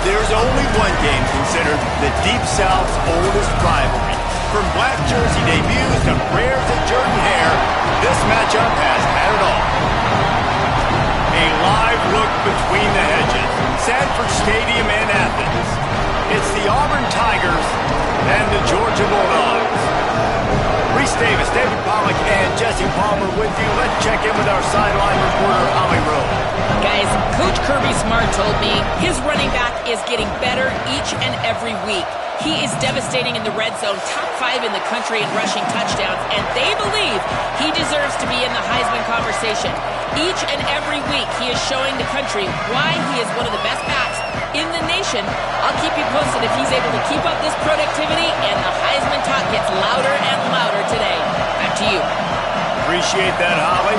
There's only one game considered the Deep South's oldest rivalry. From black jersey debuts to rares at Jordan hair, this matchup has had it all. A live look between the hedges. Sanford Stadium in Athens. It's the Auburn Tigers and the Georgia Bulldogs. Reese Davis, David Pollack, and Jesse Palmer with you. Let's check in with our sideline reporter, Holly Rowe. Guys, Coach Kirby Smart told me his running back is getting better each and every week. He is devastating in the red zone, top 5 in the country in rushing touchdowns, and they believe he deserves to be in the Heisman conversation. Each and every week, he is showing the country why he is one of the best backs in the nation. I'll keep you posted if he's able to keep up this productivity, and the Heisman talk gets louder and louder today. Back to you. Appreciate that, Holly.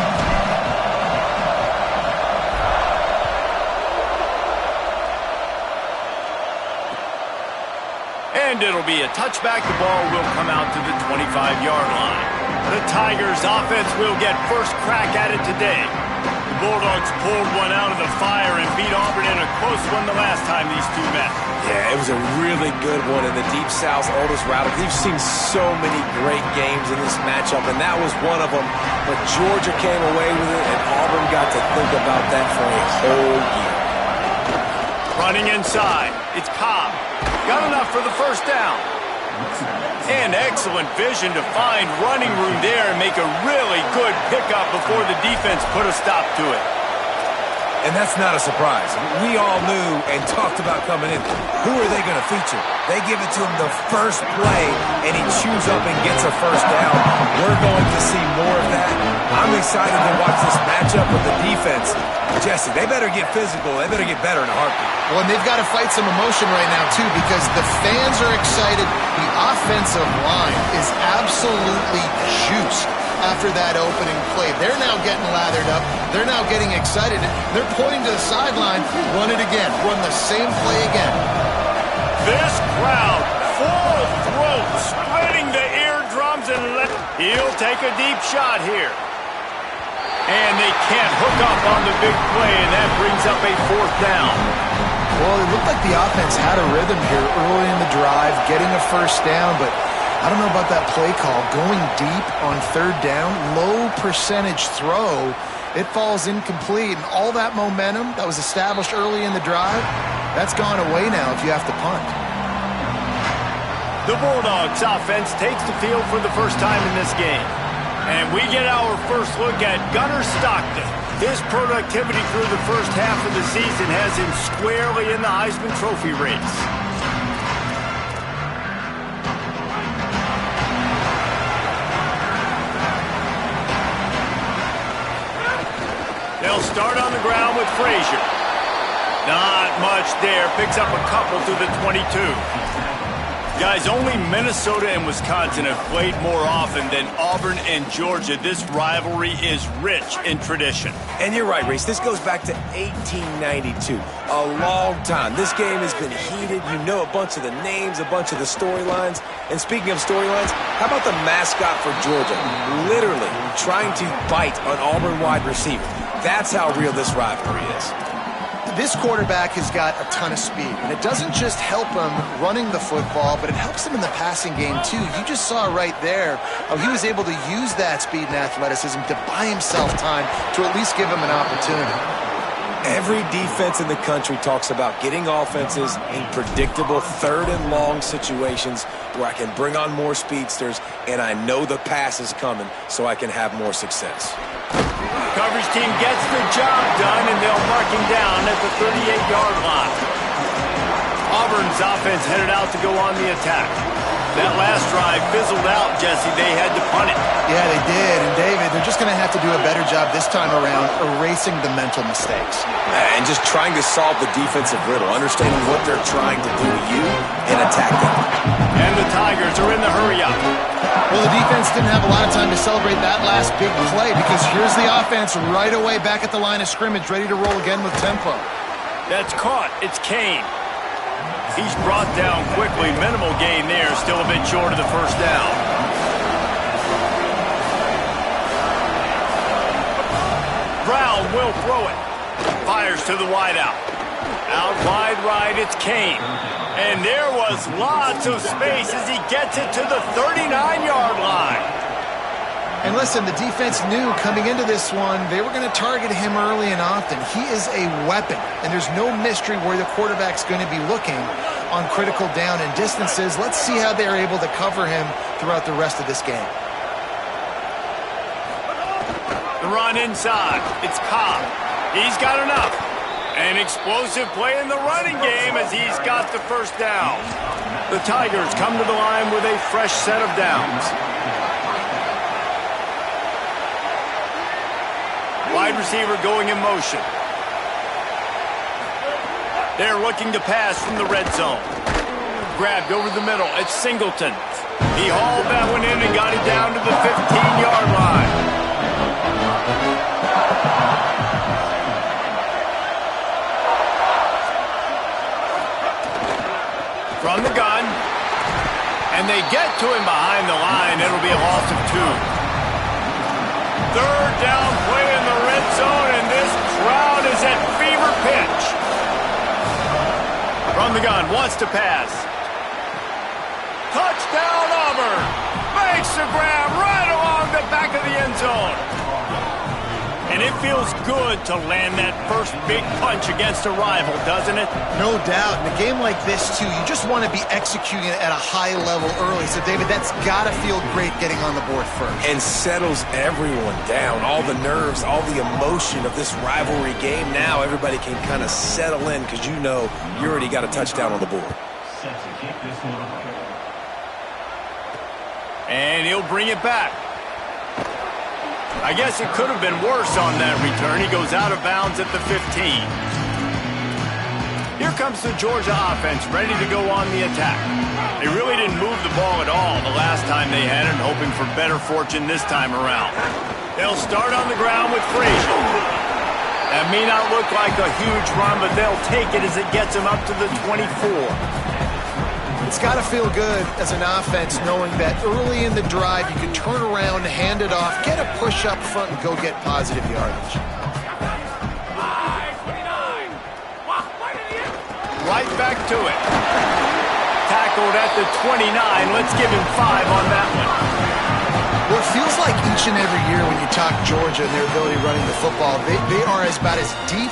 And it'll be a touchback. The ball will come out to the 25-yard line. The Tigers offense will get first crack at it today. The Bulldogs pulled one out of the fire and beat Auburn in a close one the last time these two met. Yeah, it was a really good one in the Deep South's oldest rivalry. We've seen so many great games in this matchup, and that was one of them. But Georgia came away with it, and Auburn got to think about that for a whole year. Running inside, it's Cobb. Got enough for the first down. And excellent vision to find running room there and make a really good pickup before the defense put a stop to it. And that's not a surprise. We all knew and talked about coming in. Who are they going to feature? They give it to him the first play, and he chews up and gets a first down. We're going to see more of that. I'm excited to watch this matchup with the defense. Jesse, they better get physical. They better get better in a heartbeat. Well, and they've got to fight some emotion right now, too, because the fans are excited. The offensive line is absolutely juiced after that opening play. They're now getting lathered up. They're now getting excited. They're pointing to the sideline. Run it again. Run the same play again. This crowd, full throat, spreading the eardrums, and he'll take a deep shot here. And they can't hook up on the big play, and that brings up a fourth down. Well, it looked like the offense had a rhythm here early in the drive, getting a first down, but I don't know about that play call. Going deep on third down, low percentage throw, it falls incomplete, and all that momentum that was established early in the drive, that's gone away now if you have to punt. The Bulldogs offense takes the field for the first time in this game. And we get our first look at Gunnar Stockton. His productivity through the first half of the season has him squarely in the Heisman Trophy race. They'll start on the ground with Frazier. Not much there. Picks up a couple to the 22. Guys, only Minnesota and Wisconsin have played more often than Auburn and Georgia. This rivalry is rich in tradition. And you're right, Reese. This goes back to 1892. A long time. This game has been heated. You know a bunch of the names, a bunch of the storylines. And speaking of storylines, how about the mascot for Georgia? Literally trying to bite an Auburn wide receiver. That's how real this rivalry is. This quarterback has got a ton of speed, and it doesn't just help him running the football, but it helps him in the passing game, too. You just saw right there how he was able to use that speed and athleticism to buy himself time to at least give him an opportunity. Every defense in the country talks about getting offenses in predictable third and long situations where I can bring on more speedsters, and I know the pass is coming, so I can have more success. Coverage team gets the job done, and they'll mark him down at the 38-yard line. Auburn's offense headed out to go on the attack. That last drive fizzled out, Jesse. They had to punt it. Yeah, they did. And, David, they're just going to have to do a better job this time around erasing the mental mistakes. And just trying to solve the defensive riddle, understanding what they're trying to do to you and attack them. And the Tigers are in the hurry-up. Well, the defense didn't have a lot of time to celebrate that last big play because here's the offense right away back at the line of scrimmage, ready to roll again with tempo. That's caught. It's Kane. He's brought down quickly. Minimal gain there. Still a bit short of the first down. Brown will throw it. Fires to the wideout. Out wide right, it's Kane. And there was lots of space as he gets it to the 39-yard line. And listen, the defense knew coming into this one, they were going to target him early and often. He is a weapon, and there's no mystery where the quarterback's going to be looking on critical down and distances. Let's see how they're able to cover him throughout the rest of this game. The run inside. It's Cobb. He's got enough. An explosive play in the running game as he's got the first down. The Tigers come to the line with a fresh set of downs. Wide receiver going in motion. They're looking to pass from the red zone. Grabbed over the middle. It's Singleton. He hauled that one in and got it down to the 15-yard line. From the gun. And they get to him behind the line. It'll be a loss of 2. Third down play in the red zone, and this crowd is at fever pitch. From the gun, wants to pass. Touchdown, Auburn. Makes the grab right along the back of the end zone. And it feels good to land that first big punch against a rival, doesn't it? No doubt. In a game like this, too, you just want to be executing it at a high level early. So, David, that's got to feel great getting on the board first. And settles everyone down. All the nerves, all the emotion of this rivalry game. Now everybody can kind of settle in because you know you already got a touchdown on the board. And he'll bring it back. I guess it could have been worse on that return. He goes out of bounds at the 15. Here comes the Georgia offense, ready to go on the attack. They really didn't move the ball at all the last time they had it, hoping for better fortune this time around. They'll start on the ground with Frazier. That may not look like a huge run, but they'll take it as it gets them up to the 24. It's got to feel good as an offense knowing that early in the drive you can turn around, hand it off, get a push up front, and go get positive yardage. Right back to it. Tackled at the 29. Let's give him 5 on that one. Well, it feels like each and every year when you talk Georgia and their ability running the football, they are about as deep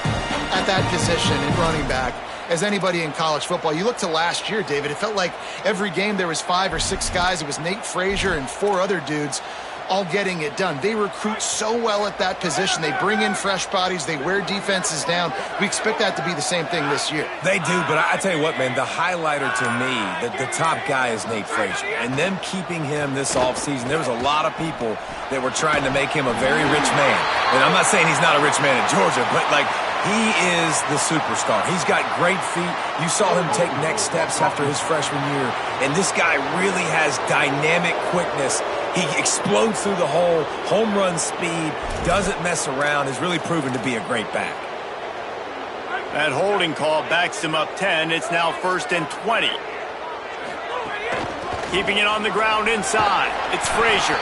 at that position in running back as anybody in college football. You look to last year, David, it felt like every game there was 5 or 6 guys. It was Nate Frazier and 4 other dudes all getting it done. They recruit so well at that position. They bring in fresh bodies. They wear defenses down. We expect that to be the same thing this year. They do, but I tell you what, man, the highlighter to me, the top guy is Nate Frazier. And them keeping him this offseason, there was a lot of people that were trying to make him a very rich man. And I'm not saying he's not a rich man in Georgia, but like, he is the superstar. He's got great feet. You saw him take next steps after his freshman year. And this guy really has dynamic quickness. He explodes through the hole, home run speed, doesn't mess around, has really proven to be a great back. That holding call backs him up 10. It's now 1st and 20. Keeping it on the ground inside. It's Frazier.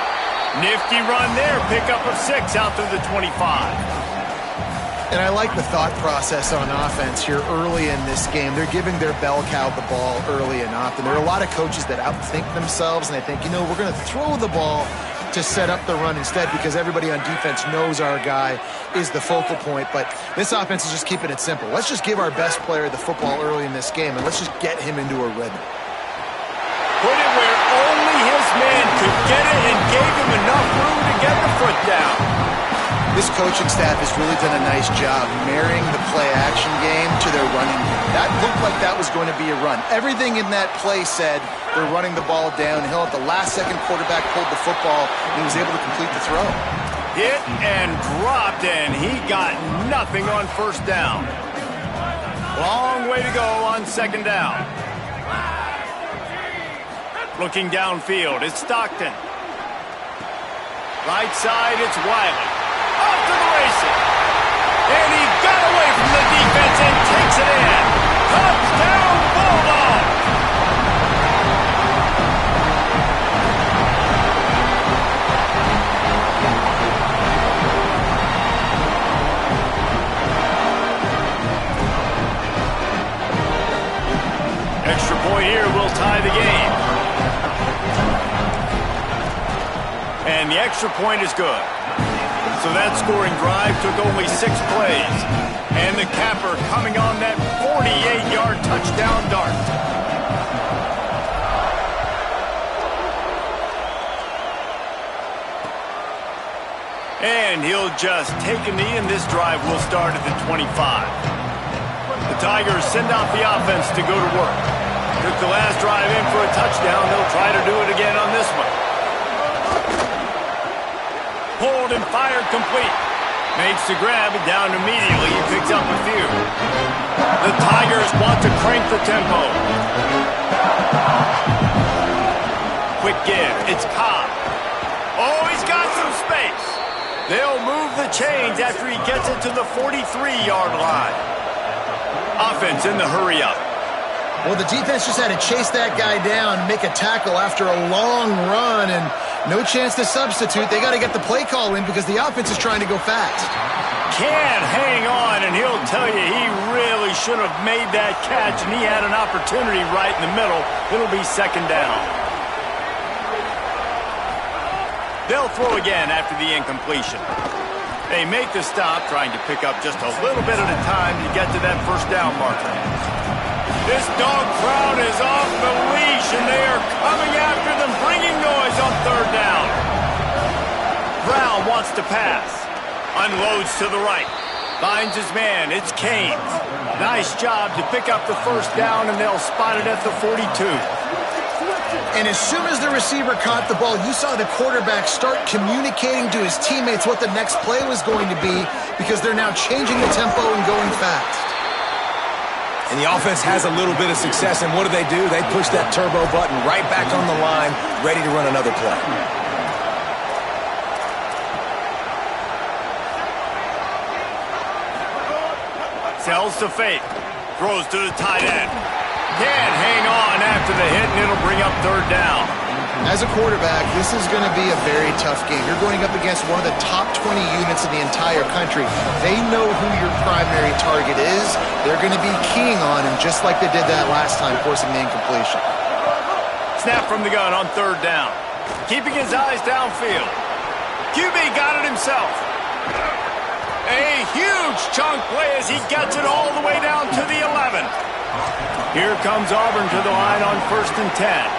Nifty run there. Pickup of 6 out to the 25. And I like the thought process on offense here early in this game. They're giving their bell cow the ball early and often. There are a lot of coaches that outthink themselves, and they think, you know, we're going to throw the ball to set up the run instead because everybody on defense knows our guy is the focal point. But this offense is just keeping it simple. Let's just give our best player the football early in this game, and let's just get him into a rhythm. Put it where only his man could get it and gave him enough room to get the foot down. This coaching staff has really done a nice job marrying the play-action game to their running game. That looked like that was going to be a run. Everything in that play said they're running the ball downhill. At the last second, quarterback pulled the football, and he was able to complete the throw. Hit and dropped, and he got nothing on 1st down. Long way to go on 2nd down. Looking downfield, it's Stockton. Right side, it's Wiley. Off to the races. And he got away from the defense and takes it in. Touchdown, Bulldogs! Extra point here will tie the game. And the extra point is good. So that scoring drive took only 6 plays. And the capper coming on that 48-yard touchdown dart. And he'll just take a knee, and this drive will start at the 25. The Tigers send out the offense to go to work. Took the last drive in for a touchdown. They'll try to do it again on this one. Pulled and fired complete. Makes the grab, down immediately. He picks up a few. The Tigers want to crank the tempo. Quick give. It's Cobb. Oh, he's got some space. They'll move the chains after he gets it to the 43-yard line. Offense in the hurry-up. Well, the defense just had to chase that guy down, make a tackle after a long run, and no chance to substitute. They got to get the play call in because the offense is trying to go fast. Can't hang on, and he'll tell you he really should have made that catch, and he had an opportunity right in the middle. It'll be second down. They'll throw again after the incompletion. They make the stop, trying to pick up just a little bit at a time to get to that first down marker. This dog crowd is off the leash, and they are coming after them, bringing noise on third down. Brown wants to pass. Unloads to the right. Finds his man. It's Canes. Nice job to pick up the first down, and they'll spot it at the 42. And as soon as the receiver caught the ball, you saw the quarterback start communicating to his teammates what the next play was going to be because they're now changing the tempo and going fast. And the offense has a little bit of success, and what do? They push that turbo button right back on the line, ready to run another play. Sells to fake. Throws to the tight end. Can't hang on after the hit, and it'll bring up third down. As a quarterback, this is going to be a very tough game. You're going up against one of the top 20 units in the entire country. They know who your primary target is. They're going to be keying on him just like they did that last time, forcing the incompletion. Snap from the gun on third down. Keeping his eyes downfield. QB got it himself. A huge chunk play as he gets it all the way down to the 11. Here comes Auburn to the line on 1st and 10.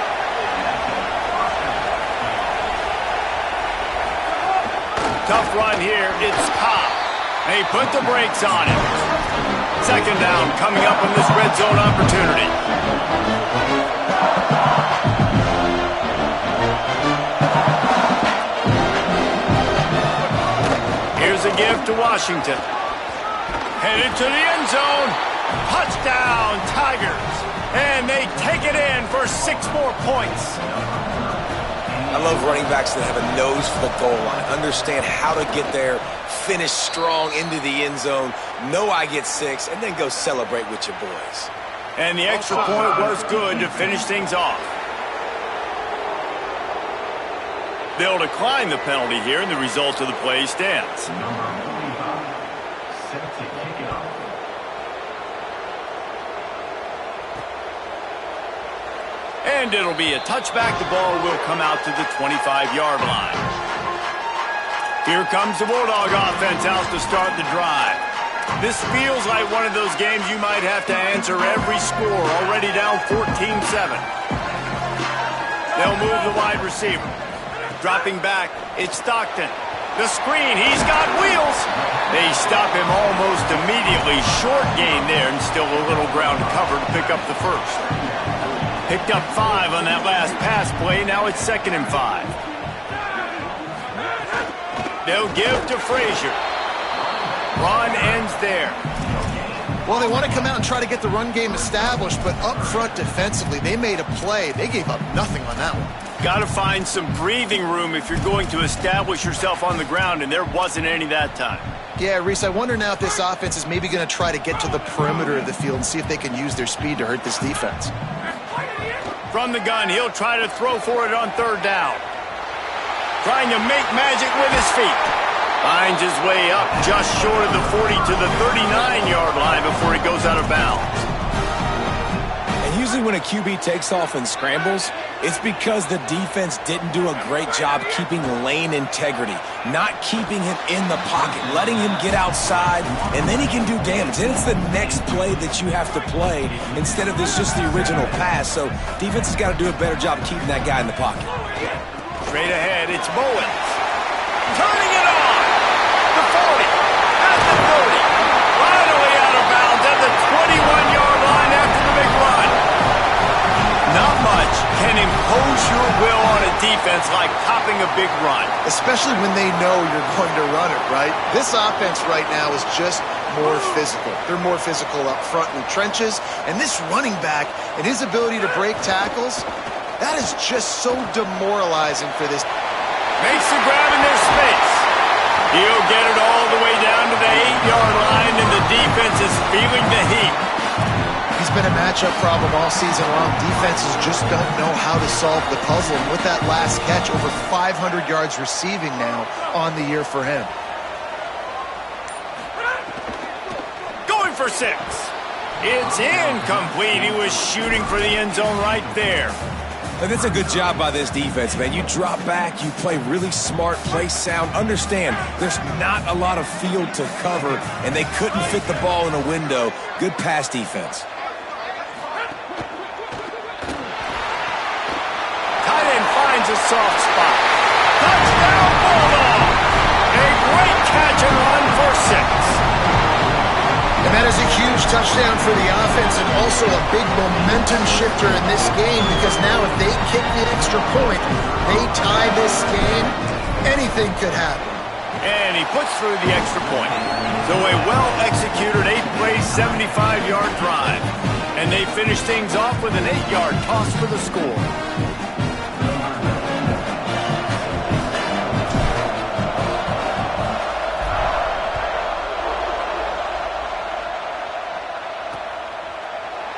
Tough run here. It's Cobb. They put the brakes on him. Second down coming up on this red zone opportunity. Here's a give to Washington. Headed to the end zone. Touchdown, Tigers. And they take it in for 6 more points. I love running backs that have a nose for the goal line, understand how to get there, finish strong into the end zone, know I get 6, and then go celebrate with your boys. And the extra point was good to finish things off. They'll decline the penalty here, and the result of the play stands. And it'll be a touchback. The ball will come out to the 25-yard line. Here comes the Bulldog offense out to start the drive. This feels like one of those games you might have to answer every score. Already down 14-7. They'll move the wide receiver. Dropping back, it's Stockton. The screen, he's got wheels. They stop him almost immediately. Short gain there, and still a little ground to cover to pick up the first. Picked up 5 on that last pass play. Now it's 2nd and 5. They'll give to Frazier. Run ends there. Well, they want to come out and try to get the run game established, but up front defensively, they made a play. They gave up nothing on that one. Got to find some breathing room if you're going to establish yourself on the ground, and there wasn't any that time. Yeah, Reese, I wonder now if this offense is maybe going to try to get to the perimeter of the field and see if they can use their speed to hurt this defense. From the gun, he'll try to throw for it on third down. Trying to make magic with his feet. Finds his way up just short of the 40 to the 39-yard line before he goes out of bounds. And And usually when a QB takes off and scrambles, it's because the defense didn't do a great job keeping lane integrity, not keeping him in the pocket, letting him get outside, and then he can do damage. Then it's the next play that you have to play instead of this just the original pass. So defense has got to do a better job of keeping that guy in the pocket. Straight ahead, it's Mullins. Turning it on. The 40. At the 30. Finally out of bounds at the 21-yard line after the big run. Not much can impose your will on a defense like popping a big run. Especially when they know you're going to run it, right? This offense right now is just more physical. They're more physical up front in the trenches. And this running back and his ability to break tackles, that is just so demoralizing for this. Makes the grab in their space. He'll get it all the way down to the 8-yard line, and the defense is feeling the heat. He's been a matchup problem all season long. Defenses just don't know how to solve the puzzle. And with that last catch, over 500 yards receiving now on the year for him. Going for 6. It's incomplete. He was shooting for the end zone right there. That's a good job by this defense, man. You drop back, you play really smart, play sound. Understand, there's not a lot of field to cover, and they couldn't fit the ball in a window. Good pass defense. Tight end finds a soft spot. Touchdown, Bulldog! A great catch and run for 6. And that is a huge touchdown for the offense and also a big momentum shifter in this game, because now if they kick the extra point, they tie this game, anything could happen. And he puts through the extra point. So a well-executed 8-play, 75-yard drive. And they finish things off with an 8-yard toss for the score.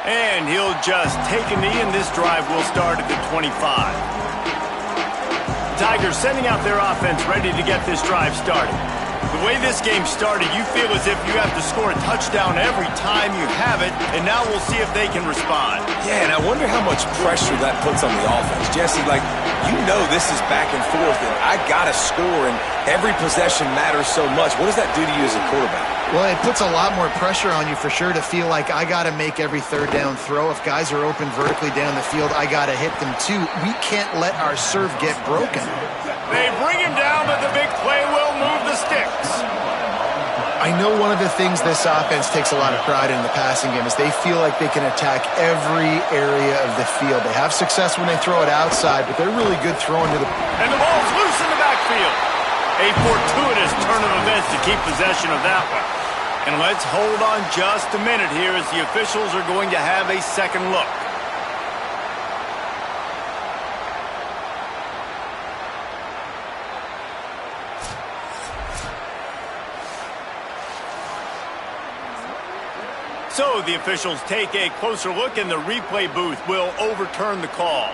And he'll just take a knee, and this drive will start at the 25. Tigers sending out their offense ready to get this drive started. The way this game started, you feel as if you have to score a touchdown every time you have it, and now we'll see if they can respond. Yeah, and I wonder how much pressure that puts on the offense. Jesse, like, you know this is back and forth, and I got to score, and every possession matters so much. What does that do to you as a quarterback? Well, it puts a lot more pressure on you for sure to feel like I got to make every third down throw. If guys are open vertically down the field, I got to hit them too. We can't let our serve get broken. They bring him down, but the big play will move the sticks. I know one of the things this offense takes a lot of pride in the passing game is they feel like they can attack every area of the field. They have success when they throw it outside, but they're really good throwing to the... And the ball's loose in the backfield. A fortuitous turn of events to keep possession of that one. And let's hold on just a minute here as the officials are going to have a second look. So the officials take a closer look, and the replay booth will overturn the call.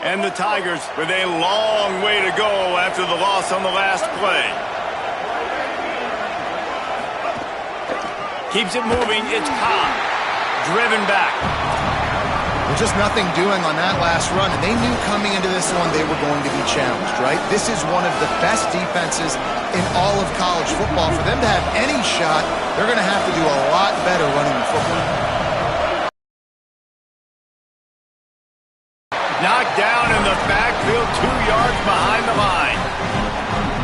And the Tigers with a long way to go after the loss on the last play. Keeps it moving. It's Cobb. Driven back. There's just nothing doing on that last run, and they knew coming into this one they were going to be challenged, right? This is one of the best defenses in all of college football. For them to have any shot, they're going to have to do a lot better running the football. Knocked down in the backfield, 2 yards behind the line.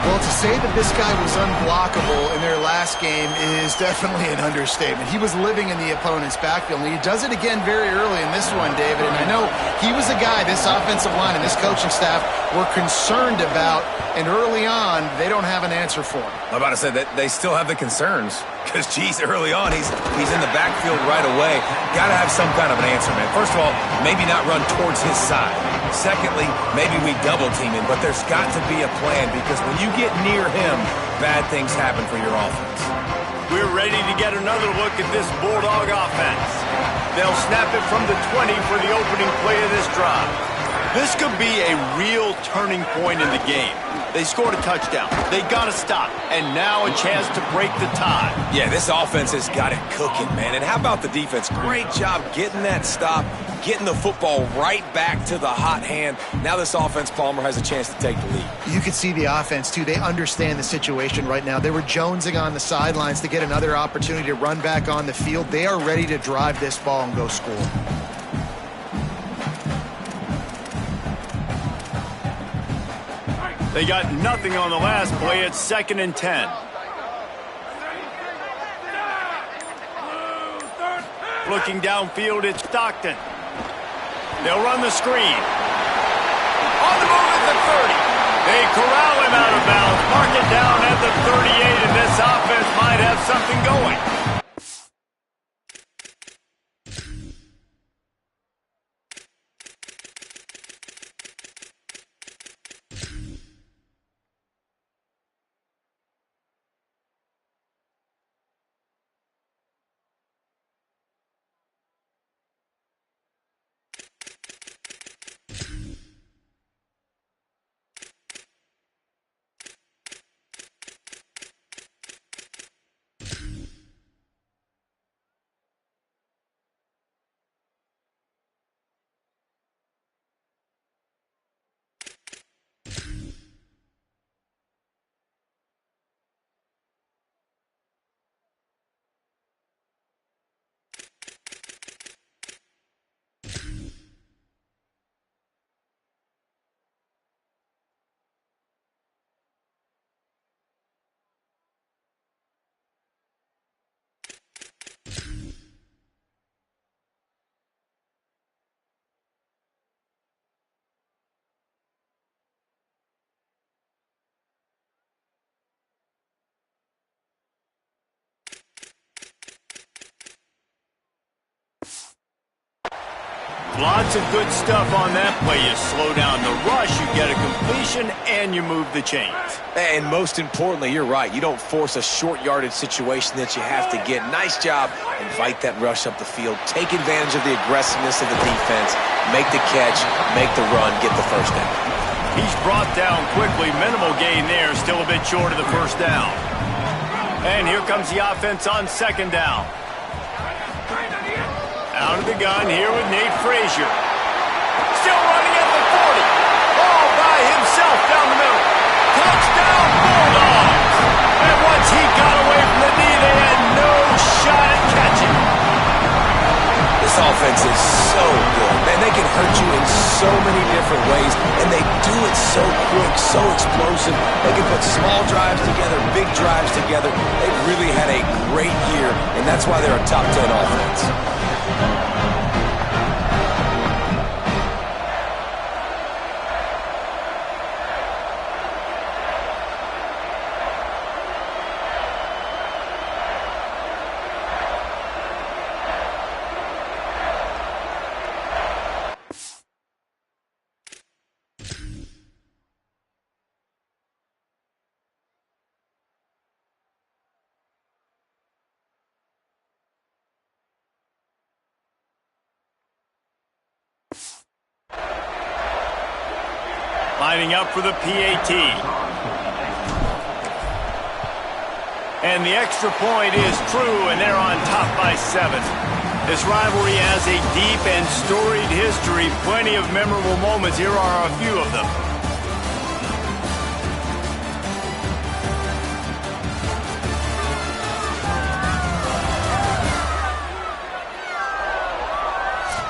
Well, to say that this guy was unblockable in their last game is definitely an understatement. He was living in the opponent's backfield, and he does it again very early in this one, David. And I know he was a guy this offensive line and this coaching staff were concerned about, and early on, they don't have an answer for him. I'm about to say that they still have the concerns because, geez, early on, he's in the backfield right away. Got to have some kind of an answer, man. First of all, maybe not run towards his side. Secondly, maybe we double team him, but there's got to be a plan because when you get near him, bad things happen for your offense. We're ready to get another look at this Bulldog offense. They'll snap it from the 20 for the opening play of this drive. This could be a real turning point in the game. They scored a touchdown. They got to stop. And now a chance to break the tie. Yeah, this offense has got it cooking, man. And how about the defense? Great job getting that stop, getting the football right back to the hot hand. Now this offense, Palmer, has a chance to take the lead. You can see the offense, too. They understand the situation right now. They were jonesing on the sidelines to get another opportunity to run back on the field. They are ready to drive this ball and go score. They got nothing on the last play. It's 2nd and 10. Looking downfield, it's Stockton. They'll run the screen. On the move at the 30. They corral him out of bounds. Mark it down at the 38, and this offense might have something going. Lots of good stuff on that play. You slow down the rush, you get a completion, and you move the chains. And most importantly, you're right. You don't force a short yardage situation that you have to get. Nice job. Invite that rush up the field. Take advantage of the aggressiveness of the defense. Make the catch, make the run, get the first down. He's brought down quickly. Minimal gain there. Still a bit short of the first down. And here comes the offense on 2nd down. Out of the gun here with Nate Frazier. Still running at the 40. All by himself down the middle. Touchdown Bulldogs! And once he got away from the knee, they had no shot at catching. This offense is so good. Man, they can hurt you in so many different ways, and they do it so quick, so explosive. They can put small drives together, big drives together. They really had a great year, and that's why they're a top 10 offense. Lining up for the PAT. And the extra point is true, and they're on top by 7. This rivalry has a deep and storied history. Plenty of memorable moments. Here are a few of them.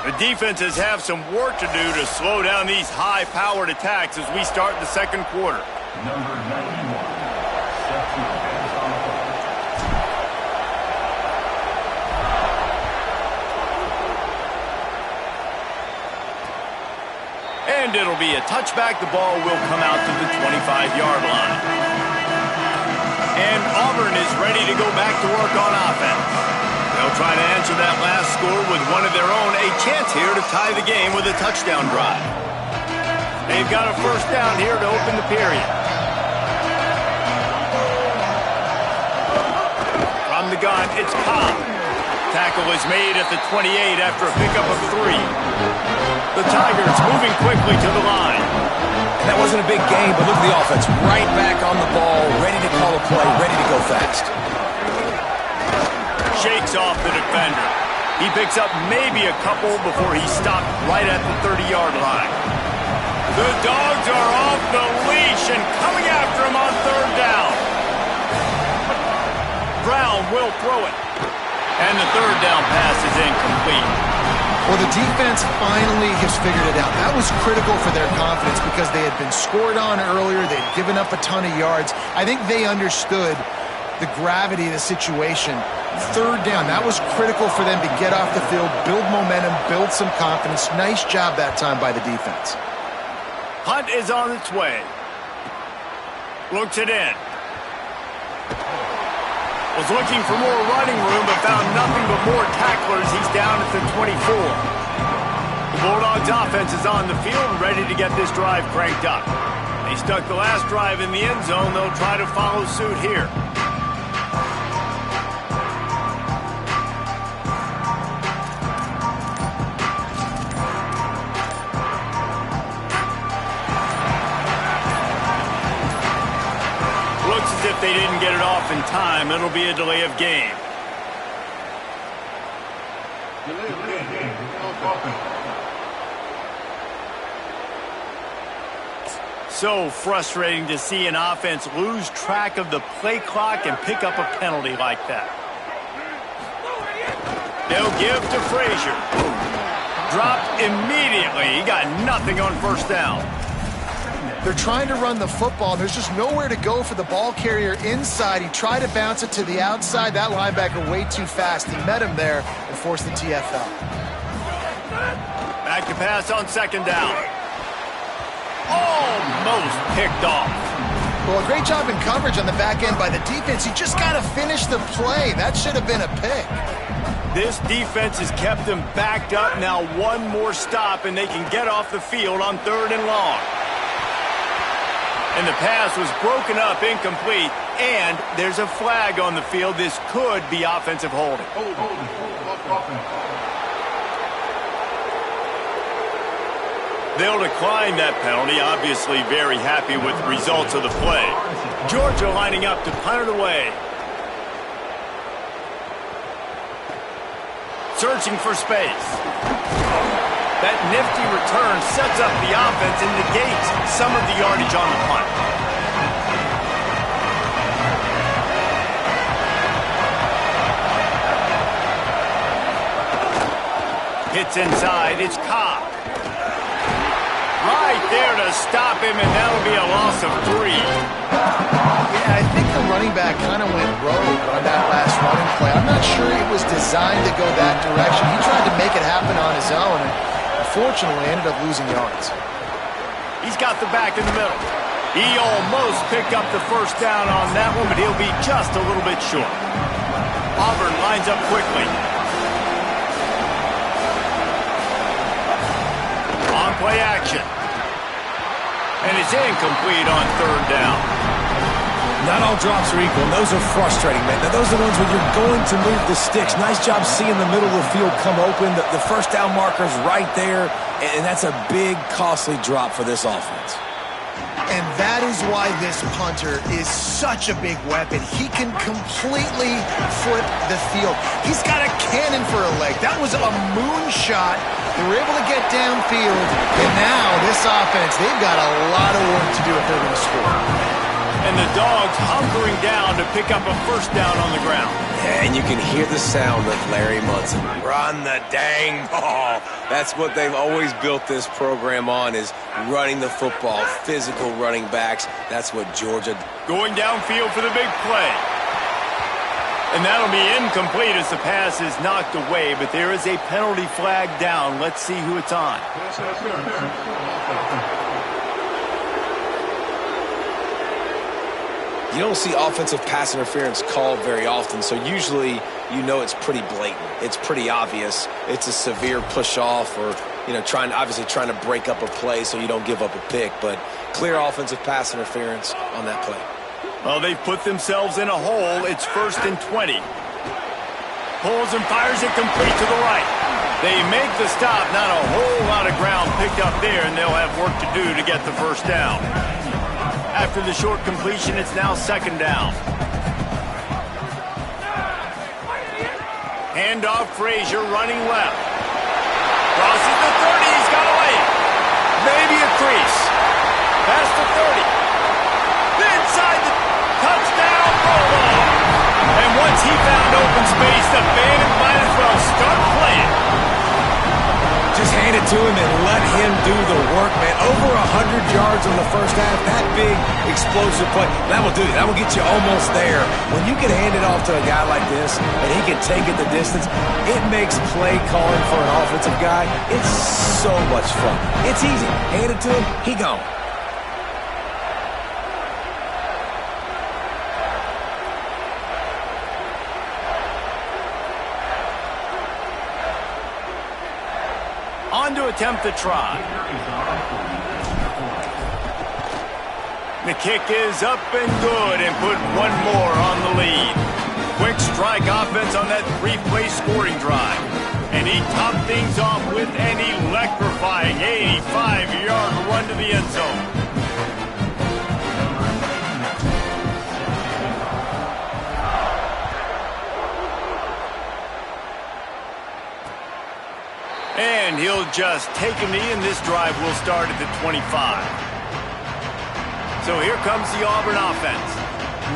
The defenses have some work to do to slow down these high-powered attacks as we start the 2nd quarter. Number 91, set to advance on offense. And it'll be a touchback. The ball will come out to the 25-yard line. And Auburn is ready to go back to work on offense. They'll try to answer that last score with one of their own. A chance here to tie the game with a touchdown drive. They've got a first down here to open the period. From the gun, it's Cobb. tackle is made at the 28 after a pickup of 3. The Tigers moving quickly to the line. And that wasn't a big game, but look at the offense. Right back on the ball, ready to call a play, ready to go fast. Shakes off the defender. He picks up maybe a couple before he's stopped right at the 30-yard line. The Dogs are off the leash and coming after him on 3rd down. Brown will throw it. And the 3rd down pass is incomplete. Well, the defense finally has figured it out. That was critical for their confidence because they had been scored on earlier. They'd given up a ton of yards. I think they understood the gravity of the situation. 3rd down, that was critical for them to get off the field, build momentum, build some confidence. Nice job that time by the defense. Hunt is on its way. Looks it in. Was looking for more running room, but found nothing but more tacklers. He's down at the 24. The Bulldogs offense is on the field and ready to get this drive cranked up. They stuck the last drive in the end zone. They'll try to follow suit here. If they didn't get it off in time, it'll be a delay of game. So frustrating to see an offense lose track of the play clock and pick up a penalty like that. They'll give to Frazier. Dropped immediately. He got nothing on 1st down. They're trying to run the football. There's just nowhere to go for the ball carrier inside. He tried to bounce it to the outside. That linebacker way too fast. He met him there and forced the TFL. Back to pass on 2nd down. Almost picked off. Well, a great job in coverage on the back end by the defense. He just got to finish the play. That should have been a pick. This defense has kept them backed up. Now one more stop, and they can get off the field on 3rd and long. And the pass was broken up, incomplete, and there's a flag on the field. This could be offensive holding. They'll decline that penalty, obviously very happy with the results of the play. Georgia lining up to punt it away. Searching for space. That nifty return sets up the offense and negates some of the yardage on the punt. Hits inside, it's Cobb. Right there to stop him, and that'll be a loss of 3. Yeah, I think the running back kind of went rogue on that last running play. I'm not sure it was designed to go that direction. He tried to make it happen on his own, and unfortunately ended up losing yards. He's got the back in the middle. He almost picked up the 1st down on that one, but he'll be just a little bit short. Auburn lines up quickly. On play action. And it's incomplete on 3rd down. Not all drops are equal, and those are frustrating, man. Now, those are the ones where you're going to move the sticks. Nice job seeing the middle of the field come open. The 1st down marker's right there, and that's a big, costly drop for this offense. And that is why this punter is such a big weapon. He can completely flip the field. He's got a cannon for a leg. That was a moonshot. They were able to get downfield, and now this offense, they've got a lot of work to do if they're going to score. And the Dogs hunkering down to pick up a 1st down on the ground. And you can hear the sound of Larry Munson. Run the dang ball. That's what they've always built this program on, is running the football, physical running backs. That's what Georgia... Going downfield for the big play. And that'll be incomplete as the pass is knocked away, but there is a penalty flag down. Let's see who it's on. You don't see offensive pass interference called very often, so usually you know it's pretty blatant. It's pretty obvious. It's a severe push-off or, obviously trying to break up a play so you don't give up a pick, but clear offensive pass interference on that play. Well, they've put themselves in a hole. It's 1st and 20. Pulls and fires it complete to the right. They make the stop. Not a whole lot of ground picked up there, and they'll have work to do to get the first down. After the short completion, it's now second down. Handoff, Frazier running left. Crosses the 30. He's got a lane. Maybe a crease. Past the 30. Inside the touchdown ball. And once he found open space, the Bandits might as well start playing. Just hand it to him and let him do the work, man. Over 100 yards in the first half. That big, explosive play. That will do it. That will get you almost there. When you can hand it off to a guy like this and he can take it the distance, it makes play calling for an offensive guy, it's so much fun. It's easy. Hand it to him, he gone. On to attempt the try. The kick is up and good and put one more on the lead. Quick strike offense on that three-play scoring drive. And he topped things off with an electrifying 85-yard run to the end zone. And he'll just take a knee, and this drive will start at the 25. So here comes the Auburn offense.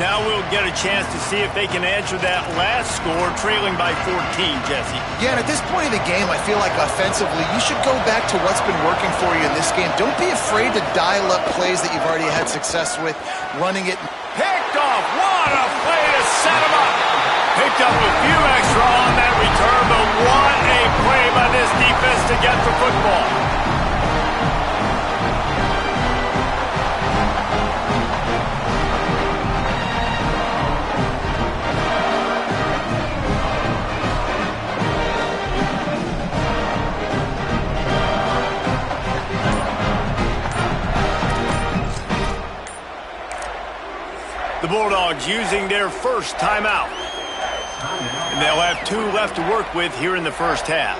Now we'll get a chance to see if they can answer that last score, trailing by 14, Jesse. Yeah, and at this point of the game, I feel like offensively, you should go back to what's been working for you in this game. Don't be afraid to dial up plays that you've already had success with, running it. Picked off. What a play to set him up. Picked up a few extra on that return, but what a play by this defense to get the football. The Bulldogs using their first timeout. And they'll have 2 left to work with here in the first half.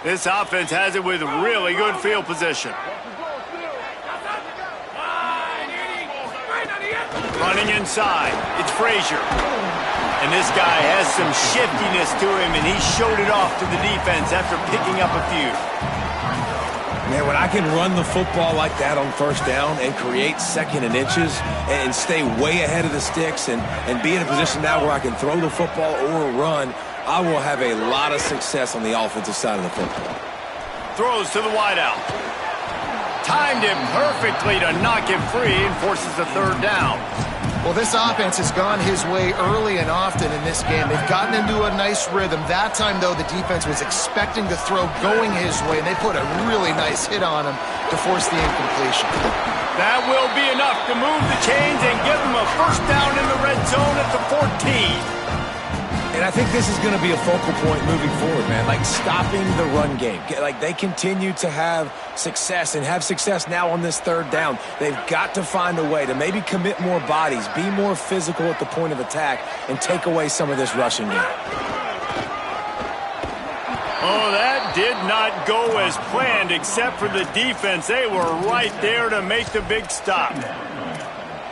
This offense has it with really good field position. Running inside, it's Frazier. And this guy has some shiftiness to him, and he showed it off to the defense after picking up a few. Man, when I can run the football like that on first down and create second and inches and stay way ahead of the sticks and be in a position now where I can throw the football or run, I will have a lot of success on the offensive side of the football. Throws to the wideout. Timed him perfectly to knock him free and forces the third down. Well, this offense has gone his way early and often in this game. They've gotten into a nice rhythm. That time, though, the defense was expecting to throw going his way, and they put a really nice hit on him to force the incompletion. That will be enough to move the chains and give them a first down in the red zone at the 14. And I think this is going to be a focal point moving forward, man. Like stopping the run game. Like they continue to have success and have success now on this third down. They've got to find a way to maybe commit more bodies, be more physical at the point of attack, and take away some of this rushing game. Oh, that did not go as planned, except for the defense. They were right there to make the big stop.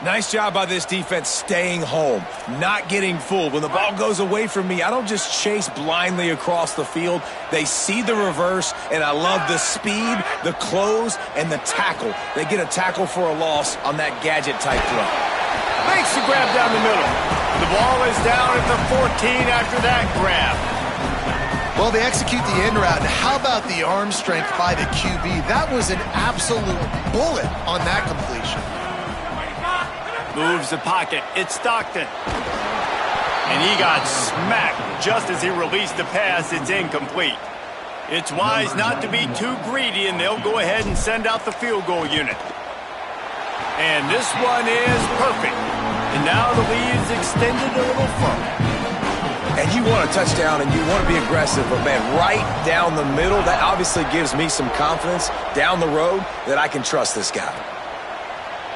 Nice job by this defense staying home, not getting fooled. When the ball goes away from me, I don't just chase blindly across the field. They see the reverse, and I love the speed, the close, and the tackle. They get a tackle for a loss on that gadget-type throw. Makes the grab down the middle. The ball is down at the 14 after that grab. Well, they execute the end route. And how about the arm strength by the QB? That was an absolute bullet on that completion. Moves the pocket. It's Stockton. And he got smacked just as he released the pass. It's incomplete. It's wise not to be too greedy, and they'll go ahead and send out the field goal unit. And this one is perfect. And now the lead is extended a little further. And you want a touchdown and you want to be aggressive, but man, right down the middle, that obviously gives me some confidence down the road that I can trust this guy.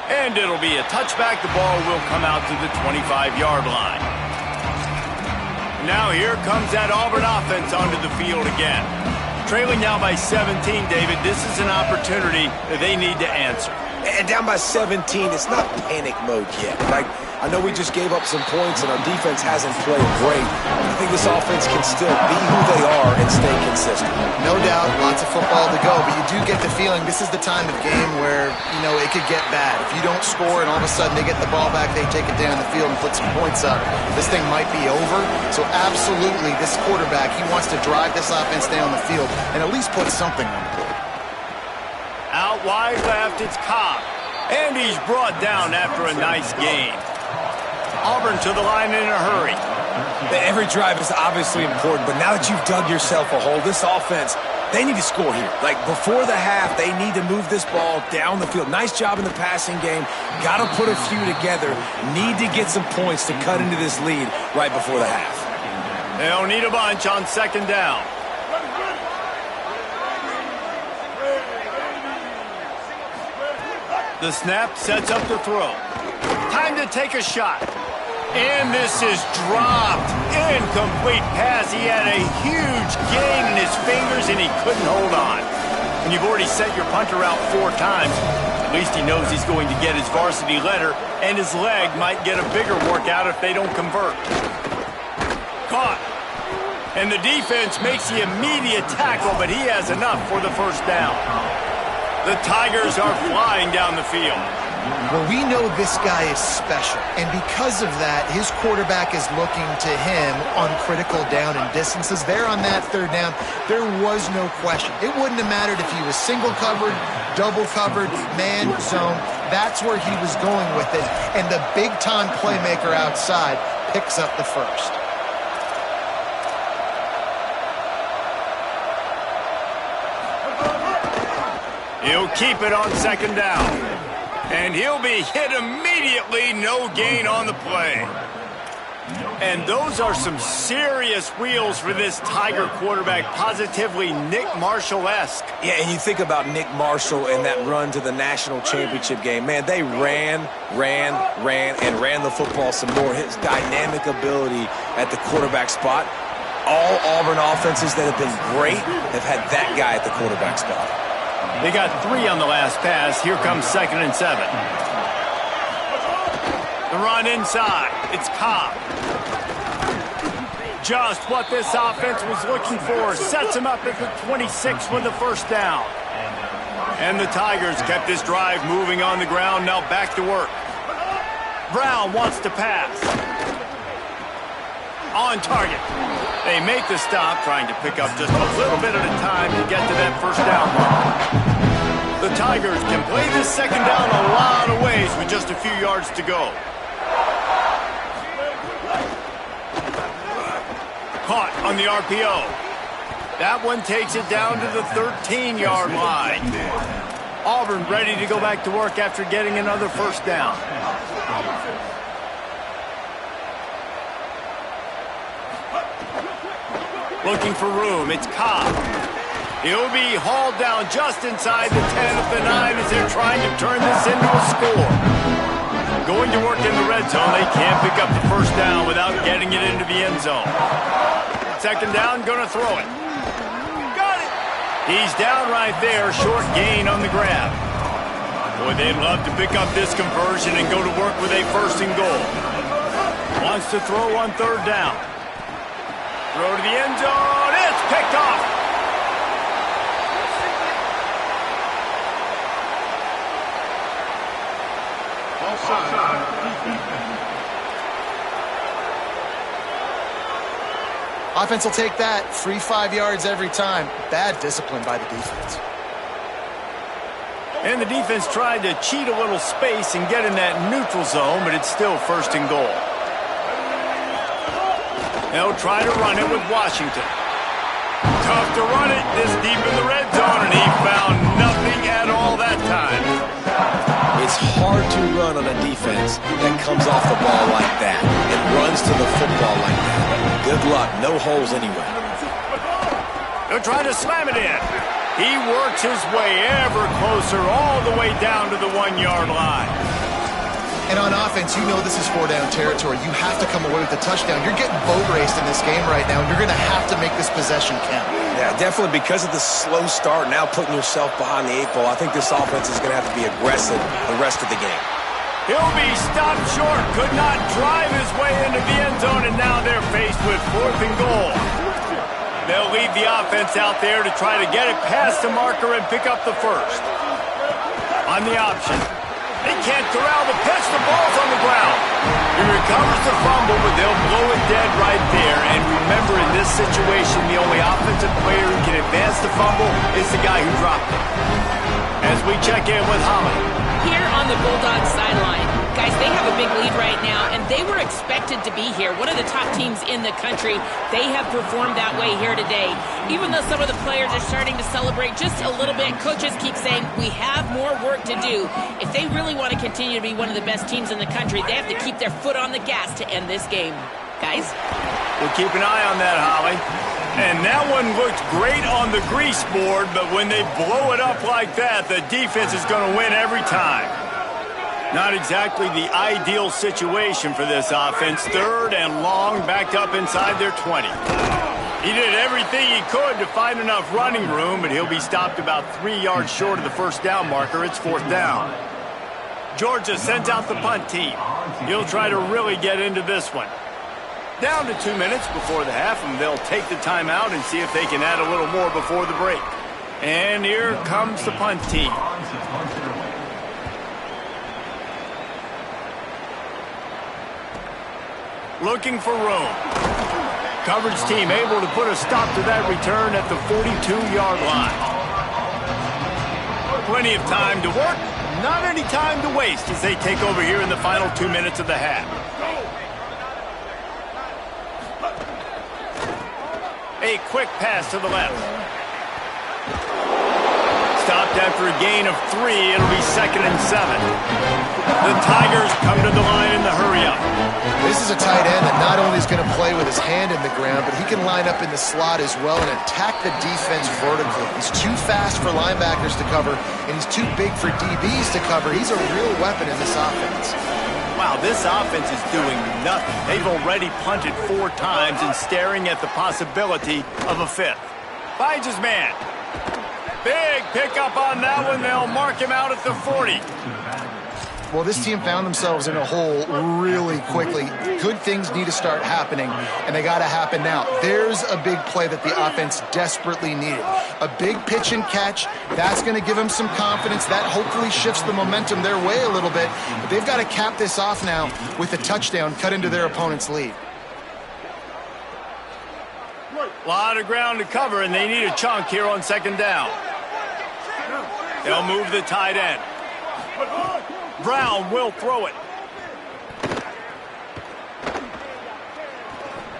And it'll be a touchback. The ball will come out to the 25-yard line. Now here comes that Auburn offense onto the field again. Trailing now by 17, David. This is an opportunity that they need to answer. And down by 17, it's not panic mode yet. Like, I know we just gave up some points and our defense hasn't played great. I think this offense can still be who they are and stay consistent. No doubt, lots of football to go, but you do get the feeling this is the time of game where, you know, it could get bad. If you don't score and all of a sudden they get the ball back, they take it down the field and put some points up, this thing might be over. So absolutely, this quarterback, he wants to drive this offense down the field and at least put something on the board. Out wide left, it's Cobb. And he's brought down after a nice gain. Auburn to the line in a hurry. Every drive is obviously important, but now that you've dug yourself a hole, this offense, they need to score here. Like, before the half, they need to move this ball down the field. Nice job in the passing game. Got to put a few together. Need to get some points to cut into this lead right before the half. They'll need a bunch on second down. The snap sets up the throw. Time to take a shot. And this is dropped. Incomplete pass. He had a huge gain in his fingers, and he couldn't hold on. When you've already sent your punter out 4 times, at least he knows he's going to get his varsity letter, and his leg might get a bigger workout if they don't convert. Caught. And the defense makes the immediate tackle, but he has enough for the first down. The Tigers are flying down the field. Well, we know this guy is special, and because of that, his quarterback is looking to him on critical down and distances. There on that third down, there was no question. It wouldn't have mattered if he was single covered, double covered, man, zone. That's where he was going with it, and the big-time playmaker outside picks up the first. He'll keep it on second down. And he'll be hit immediately. No gain on the play. And those are some serious wheels for this Tiger quarterback. Positively Nick Marshall-esque. Yeah, and you think about Nick Marshall and that run to the national championship game. Man, they ran the football some more. His dynamic ability at the quarterback spot. All Auburn offenses that have been great have had that guy at the quarterback spot. They got 3 on the last pass. Here comes 2nd and 7. The run inside. It's Cobb. Just what this offense was looking for. Sets him up at the 26 with the first down. And the Tigers kept this drive moving on the ground. Now back to work. Brown wants to pass. On target. They make the stop, trying to pick up just a little bit at a time to get to that first down line. The Tigers can play this second down a lot of ways with just a few yards to go. Caught on the RPO. That one takes it down to the 13-yard line. Auburn ready to go back to work after getting another first down. Looking for room. It's Cobb. He'll be hauled down just inside the 10 of the 9 as they're trying to turn this into a score. Going to work in the red zone. They can't pick up the first down without getting it into the end zone. Second down, going to throw it. Got it. He's down right there. Short gain on the grab. Boy, they'd love to pick up this conversion and go to work with a first and goal. Wants to throw on third down. Throw to the end zone. It's picked off. Offense will take that. Free 5 yards every time. Bad discipline by the defense. And the defense tried to cheat a little space and get in that neutral zone, but it's still first and goal. They'll try to run it with Washington. Tough to run it this deep in the red zone, and he found nothing at all that time. It's hard to run on a defense that comes off the ball like that and runs to the football like that. Good luck. No holes anywhere. They'll try to slam it in. He works his way ever closer all the way down to the 1-yard line. And on offense, you know this is 4-down territory. You have to come away with a touchdown. You're getting boat raced in this game right now, and you're going to have to make this possession count. Yeah, definitely because of the slow start, now putting yourself behind the 8 ball, I think this offense is going to have to be aggressive the rest of the game. He'll be stopped short, could not drive his way into the end zone, and now they're faced with 4th and goal. They'll leave the offense out there to try to get it past the marker and pick up the first. On the option. They can't corral the pitch. The ball's on the ground. He recovers the fumble, but they'll blow it dead right there. And remember, in this situation, the only offensive player who can advance the fumble is the guy who dropped it. As we check in with Holly. Here on the Bulldogs sideline, guys, they have a big lead right now, and they were expected to be here. One of the top teams in the country. They have performed that way here today. Even though some of the players are starting to celebrate just a little bit, coaches keep saying, we have more work to do. If they really want to continue to be one of the best teams in the country, they have to keep their foot on the gas to end this game. Guys? We'll keep an eye on that, Holly. And that one looked great on the grease board, but when they blow it up like that, the defense is going to win every time. Not exactly the ideal situation for this offense. 3rd and long, backed up inside their 20. He did everything he could to find enough running room, but he'll be stopped about 3 yards short of the 1st down marker. It's 4th down. Georgia sends out the punt team. He'll try to really get into this one. Down to 2 minutes before the half, and they'll take the timeout and see if they can add a little more before the break. And here comes the punt team. Looking for room. Coverage team able to put a stop to that return at the 42-yard line. Plenty of time to work, not any time to waste as they take over here in the final 2 minutes of the half. A quick pass to the left. Stopped after a gain of 3. It'll be 2nd and 7. The Tigers come to the line in the hurry-up. This is a tight end that not only is going to play with his hand in the ground, but he can line up in the slot as well and attack the defense vertically. He's too fast for linebackers to cover, and he's too big for DBs to cover. He's a real weapon in this offense. Wow, this offense is doing nothing. They've already punted 4 times and staring at the possibility of a 5th. Finds his man. Big pickup on that one. They'll mark him out at the 40. Well, this team found themselves in a hole really quickly. Good things need to start happening, and they got to happen now. There's a big play that the offense desperately needed. A big pitch and catch. That's going to give them some confidence. That hopefully shifts the momentum their way a little bit. But they've got to cap this off now with a touchdown cut into their opponent's lead. A lot of ground to cover, and they need a chunk here on 2nd down. They'll move the tight end. Brown will throw it.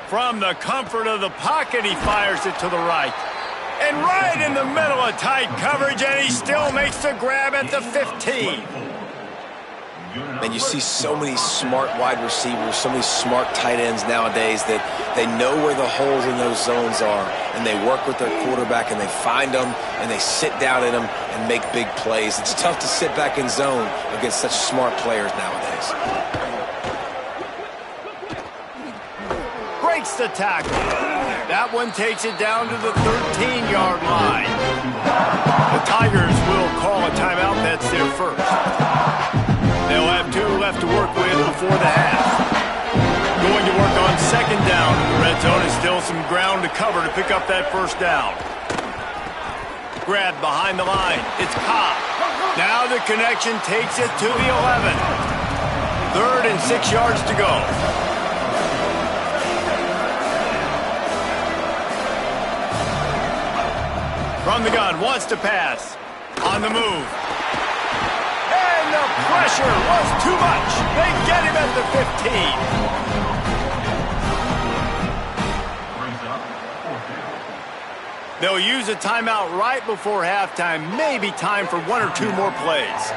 From the comfort of the pocket, he fires it to the right. And right in the middle of tight coverage, and he still makes the grab at the 15. And you see so many smart wide receivers, so many smart tight ends nowadays that they know where the holes in those zones are, and they work with their quarterback, and they find them, and they sit down in them and make big plays. It's tough to sit back in zone against such smart players nowadays. Breaks the tackle. That one takes it down to the 13-yard line. The Tigers will call a timeout. That's their first. They'll have 2 left to work with before the half. Going to work on 2nd down. The red zone is still some ground to cover to pick up that 1st down. Grab behind the line. It's Cobb. Now the connection takes it to the 11. 3rd and 6 yards to go. From the gun, wants to pass. On the move. And the pressure was too much. They get him at the 15. They'll use a timeout right before halftime. Maybe time for 1 or 2 more plays.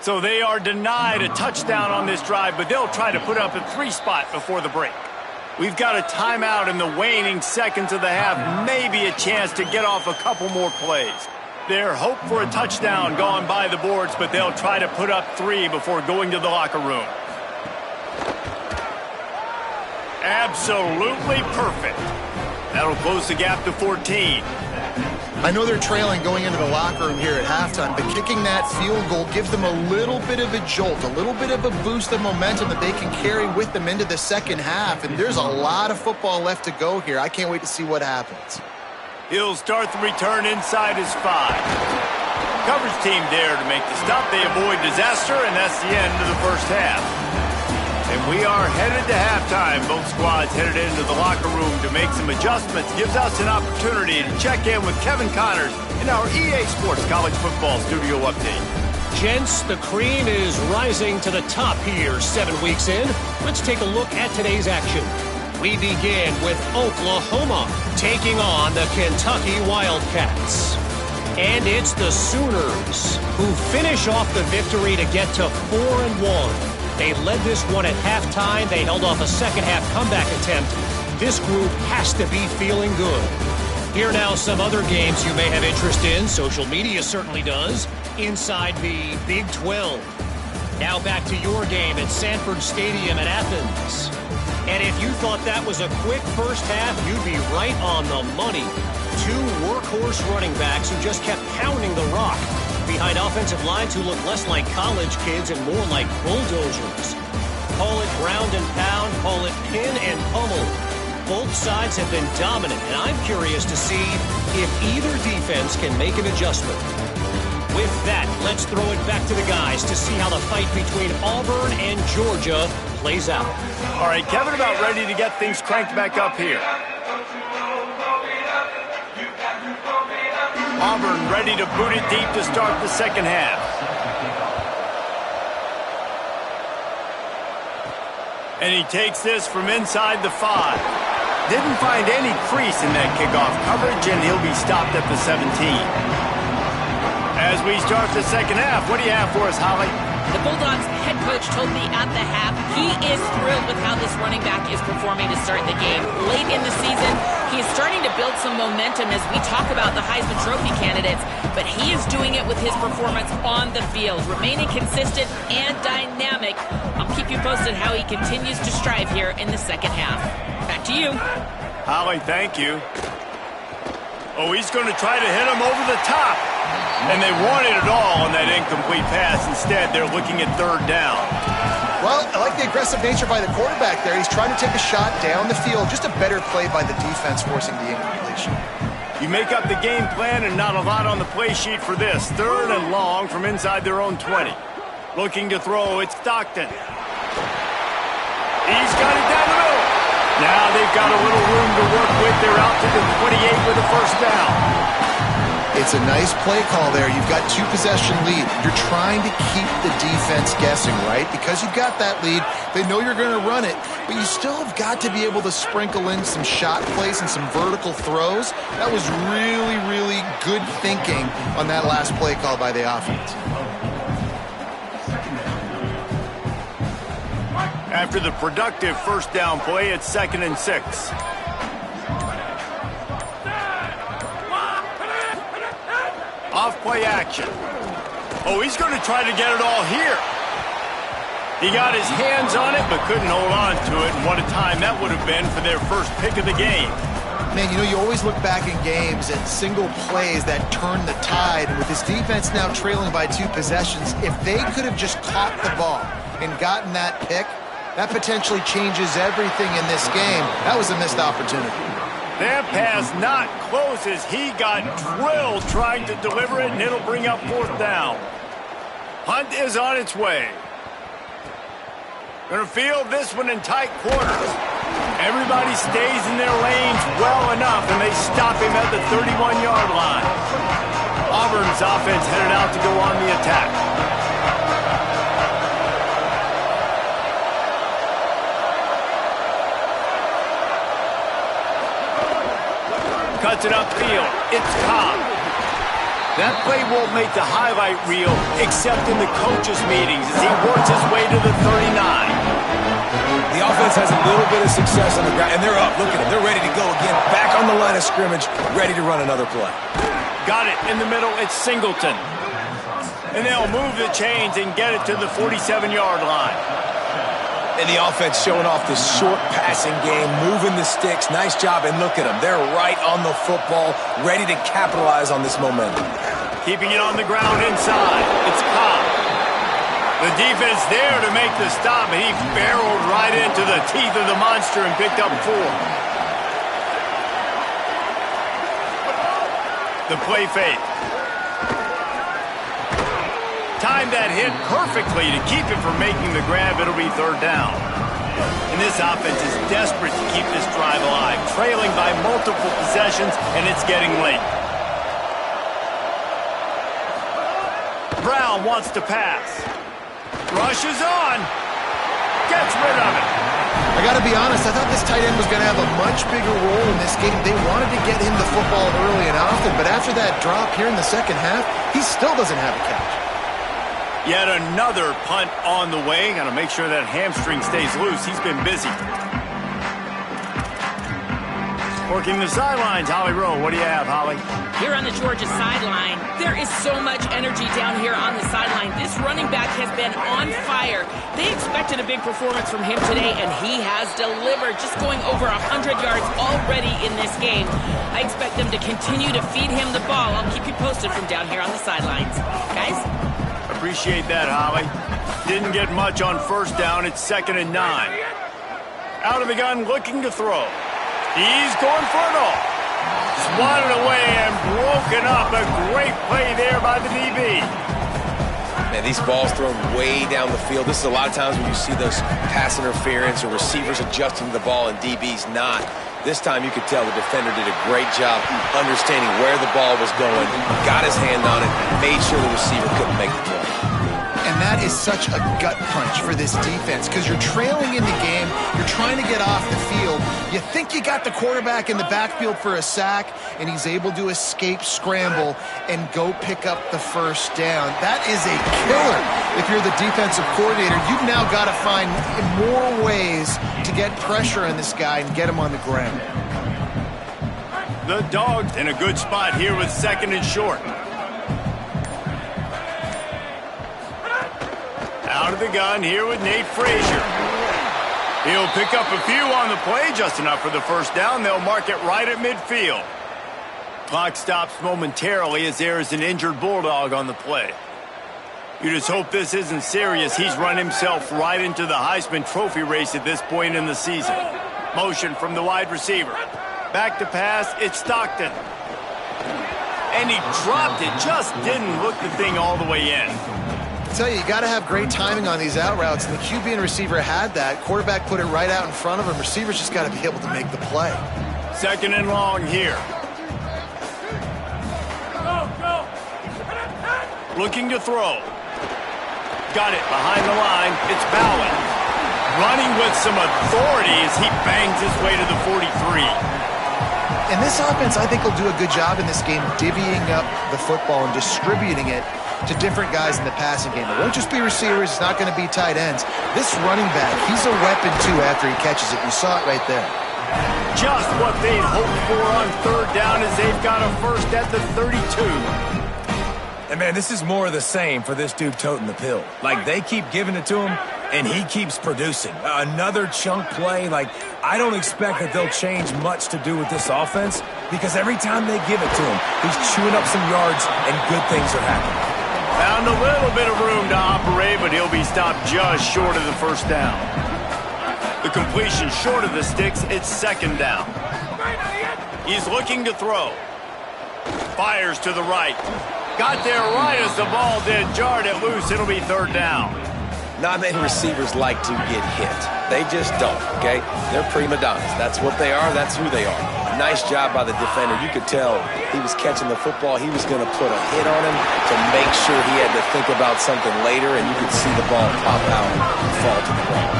So they are denied a touchdown on this drive, but they'll try to put up a 3 spot before the break. We've got a timeout in the waning seconds of the half, maybe a chance to get off a couple more plays. Their hope for a touchdown gone by the boards, but they'll try to put up 3 before going to the locker room. Absolutely perfect. That'll close the gap to 14. I know they're trailing going into the locker room here at halftime, but kicking that field goal gives them a little bit of a jolt, a little bit of a boost of momentum that they can carry with them into the second half, and there's a lot of football left to go here. I can't wait to see what happens. He'll start the return inside his 5. Coverage team there to make the stop. They avoid disaster, and that's the end of the first half. And we are headed to halftime. Both squads headed into the locker room to make some adjustments. Gives us an opportunity to check in with Kevin Connors in our EA Sports College Football Studio Update. Gents, the cream is rising to the top here 7 weeks in. Let's take a look at today's action. We begin with Oklahoma taking on the Kentucky Wildcats. And it's the Sooners who finish off the victory to get to 4-1. They led this one at halftime. They held off a second-half comeback attempt. This group has to be feeling good. Here now some other games you may have interest in. Social media certainly does. Inside the Big 12. Now back to your game at Sanford Stadium in Athens. And if you thought that was a quick first half, you'd be right on the money. 2 workhorse running backs who just kept pounding the rock behind offensive lines who look less like college kids and more like bulldozers. Call it ground and pound, call it pin and pummel. Both sides have been dominant, and I'm curious to see if either defense can make an adjustment. With that, let's throw it back to the guys to see how the fight between Auburn and Georgia plays out. All right, Kevin, about ready to get things cranked back up here. Auburn ready to boot it deep to start the second half. And he takes this from inside the 5. Didn't find any crease in that kickoff coverage, and he'll be stopped at the 17. As we start the second half, what do you have for us, Holly? The Bulldogs head coach told me at the half he is thrilled with how this running back is performing to start the game. Late in the season, he is starting to build some momentum as we talk about the Heisman Trophy candidates, but he is doing it with his performance on the field, remaining consistent and dynamic. I'll keep you posted how he continues to strive here in the second half. Back to you. Holly, thank you. Oh, he's going to try to hit him over the top. And they wanted it all on that incomplete pass. Instead, they're looking at 3rd down. Well, I like the aggressive nature by the quarterback there. He's trying to take a shot down the field. Just a better play by the defense forcing the incompletion. You make up the game plan and not a lot on the play sheet for this. 3rd and long from inside their own 20. Looking to throw, it's Stockton. He's got it down the middle. Now they've got a little room to work with. They're out to the 28 with a 1st down. It's a nice play call there. You've got 2-possession lead. You're trying to keep the defense guessing, right? Because you've got that lead, they know you're going to run it, but you still have got to be able to sprinkle in some shot plays and some vertical throws. That was really, really good thinking on that last play call by the offense. After the productive 1st down play, it's 2nd and 6. Off-play action. Oh, he's going to try to get it all here. He got his hands on it, but couldn't hold on to it. And what a time that would have been for their first pick of the game. Man, you know, you always look back in games at single plays that turn the tide. And with this defense now trailing by 2 possessions, if they could have just caught the ball and gotten that pick, that potentially changes everything in this game. That was a missed opportunity. That pass not close as he got drilled trying to deliver it, and it'll bring up 4th down. Hunt is on its way. Going to field this one in tight quarters. Everybody stays in their lanes well enough, and they stop him at the 31-yard line. Auburn's offense headed out to go on the attack. Cuts it upfield. It's Cobb. That play won't make the highlight reel except in the coaches' meetings as he works his way to the 39. The offense has a little bit of success on the ground, and they're up. Look at them. They're ready to go again. Back on the line of scrimmage, ready to run another play. Got it in the middle. It's Singleton. And they'll move the chains and get it to the 47-yard line. And the offense showing off this short passing game, moving the sticks. Nice job, and look at them. They're right on the football, ready to capitalize on this momentum. Keeping it on the ground inside. It's Cobb. The defense there to make the stop, and he barreled right into the teeth of the monster and picked up 4. The play fake. Timed that hit perfectly to keep it from making the grab. It'll be 3rd down. And this offense is desperate to keep this drive alive, trailing by multiple possessions, and it's getting late. Brown wants to pass. Rushes on. Gets rid of it. I got to be honest, I thought this tight end was going to have a much bigger role in this game. They wanted to get him the football early and often, but after that drop here in the second half, he still doesn't have a catch. Yet another punt on the way. Got to make sure that hamstring stays loose. He's been busy. Working the sidelines, Holly Rowe. What do you have, Holly? Here on the Georgia sideline, there is so much energy down here on the sideline. This running back has been on fire. They expected a big performance from him today, and he has delivered, just going over 100 yards already in this game. I expect them to continue to feed him the ball. I'll keep you posted from down here on the sidelines. Guys? Appreciate that, Holly. Didn't get much on 1st down. It's 2nd and 9. Out of the gun, looking to throw. He's going for it all. Swatted away and broken up. A great play there by the DB. Man, these balls thrown way down the field. This is a lot of times when you see those pass interference or receivers adjusting to the ball and DBs not. This time you could tell the defender did a great job understanding where the ball was going, got his hand on it, made sure the receiver couldn't make the play. And that is such a gut punch for this defense because you're trailing in the game, you're trying to get off the field, you think you got the quarterback in the backfield for a sack, and he's able to escape, scramble, and go pick up the 1st down. That is a killer if you're the defensive coordinator. You've now got to find more ways to get pressure on this guy and get him on the ground. The Dogs in a good spot here with 2nd and short. Out of the gun here with Nate Frazier. He'll pick up a few on the play, just enough for the 1st down. They'll mark it right at midfield. Clock stops momentarily as there is an injured Bulldog on the play. You just hope this isn't serious. He's run himself right into the Heisman Trophy race at this point in the season. Motion from the wide receiver. Back to pass, it's Stockton. And he dropped it, just didn't look the thing all the way in. I tell you got to have great timing on these out routes, and the QB and receiver had that. Quarterback put it right out in front of him. Receivers just got to be able to make the play. 2nd and long here. Looking to throw. Got it behind the line. It's Bowen. Running with some authority as he bangs his way to the 43. And this offense, I think, will do a good job in this game divvying up the football and distributing it to different guys in the passing game. It won't just be receivers. It's not going to be tight ends. This running back, he's a weapon, too, after he catches it. You saw it right there. Just what they'd hoped for on 3rd down as they've got a 1st at the 32. And, man, this is more of the same for this dude toting the pill. Like, they keep giving it to him, and he keeps producing. Another chunk play. Like, I don't expect that they'll change much to do with this offense because every time they give it to him, he's chewing up some yards and good things are happening. Found a little bit of room to operate, but he'll be stopped just short of the 1st down. The completion short of the sticks, it's 2nd down. He's looking to throw. Fires to the right. Got there right as the ball did. Jarred it loose. It'll be 3rd down. Not many receivers like to get hit. They just don't, okay? They're prima donnas. That's what they are. That's who they are. Nice job by the defender. You could tell he was catching the football. He was going to put a hit on him to make sure he had to think about something later, and you could see the ball pop out and fall to the ground.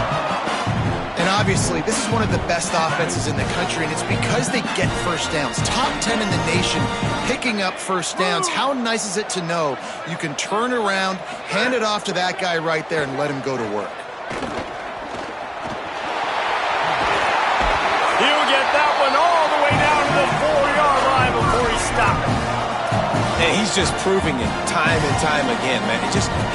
And And obviously, this is one of the best offenses in the country, and it's because they get first downs. Top 10 in the nation, picking up first downs. How nice is it to know you can turn around, hand it off to that guy right there, and let him go to work? He'll get that one all the way down to the 4-yard line before he stops. And he's just proving it time and time again, man.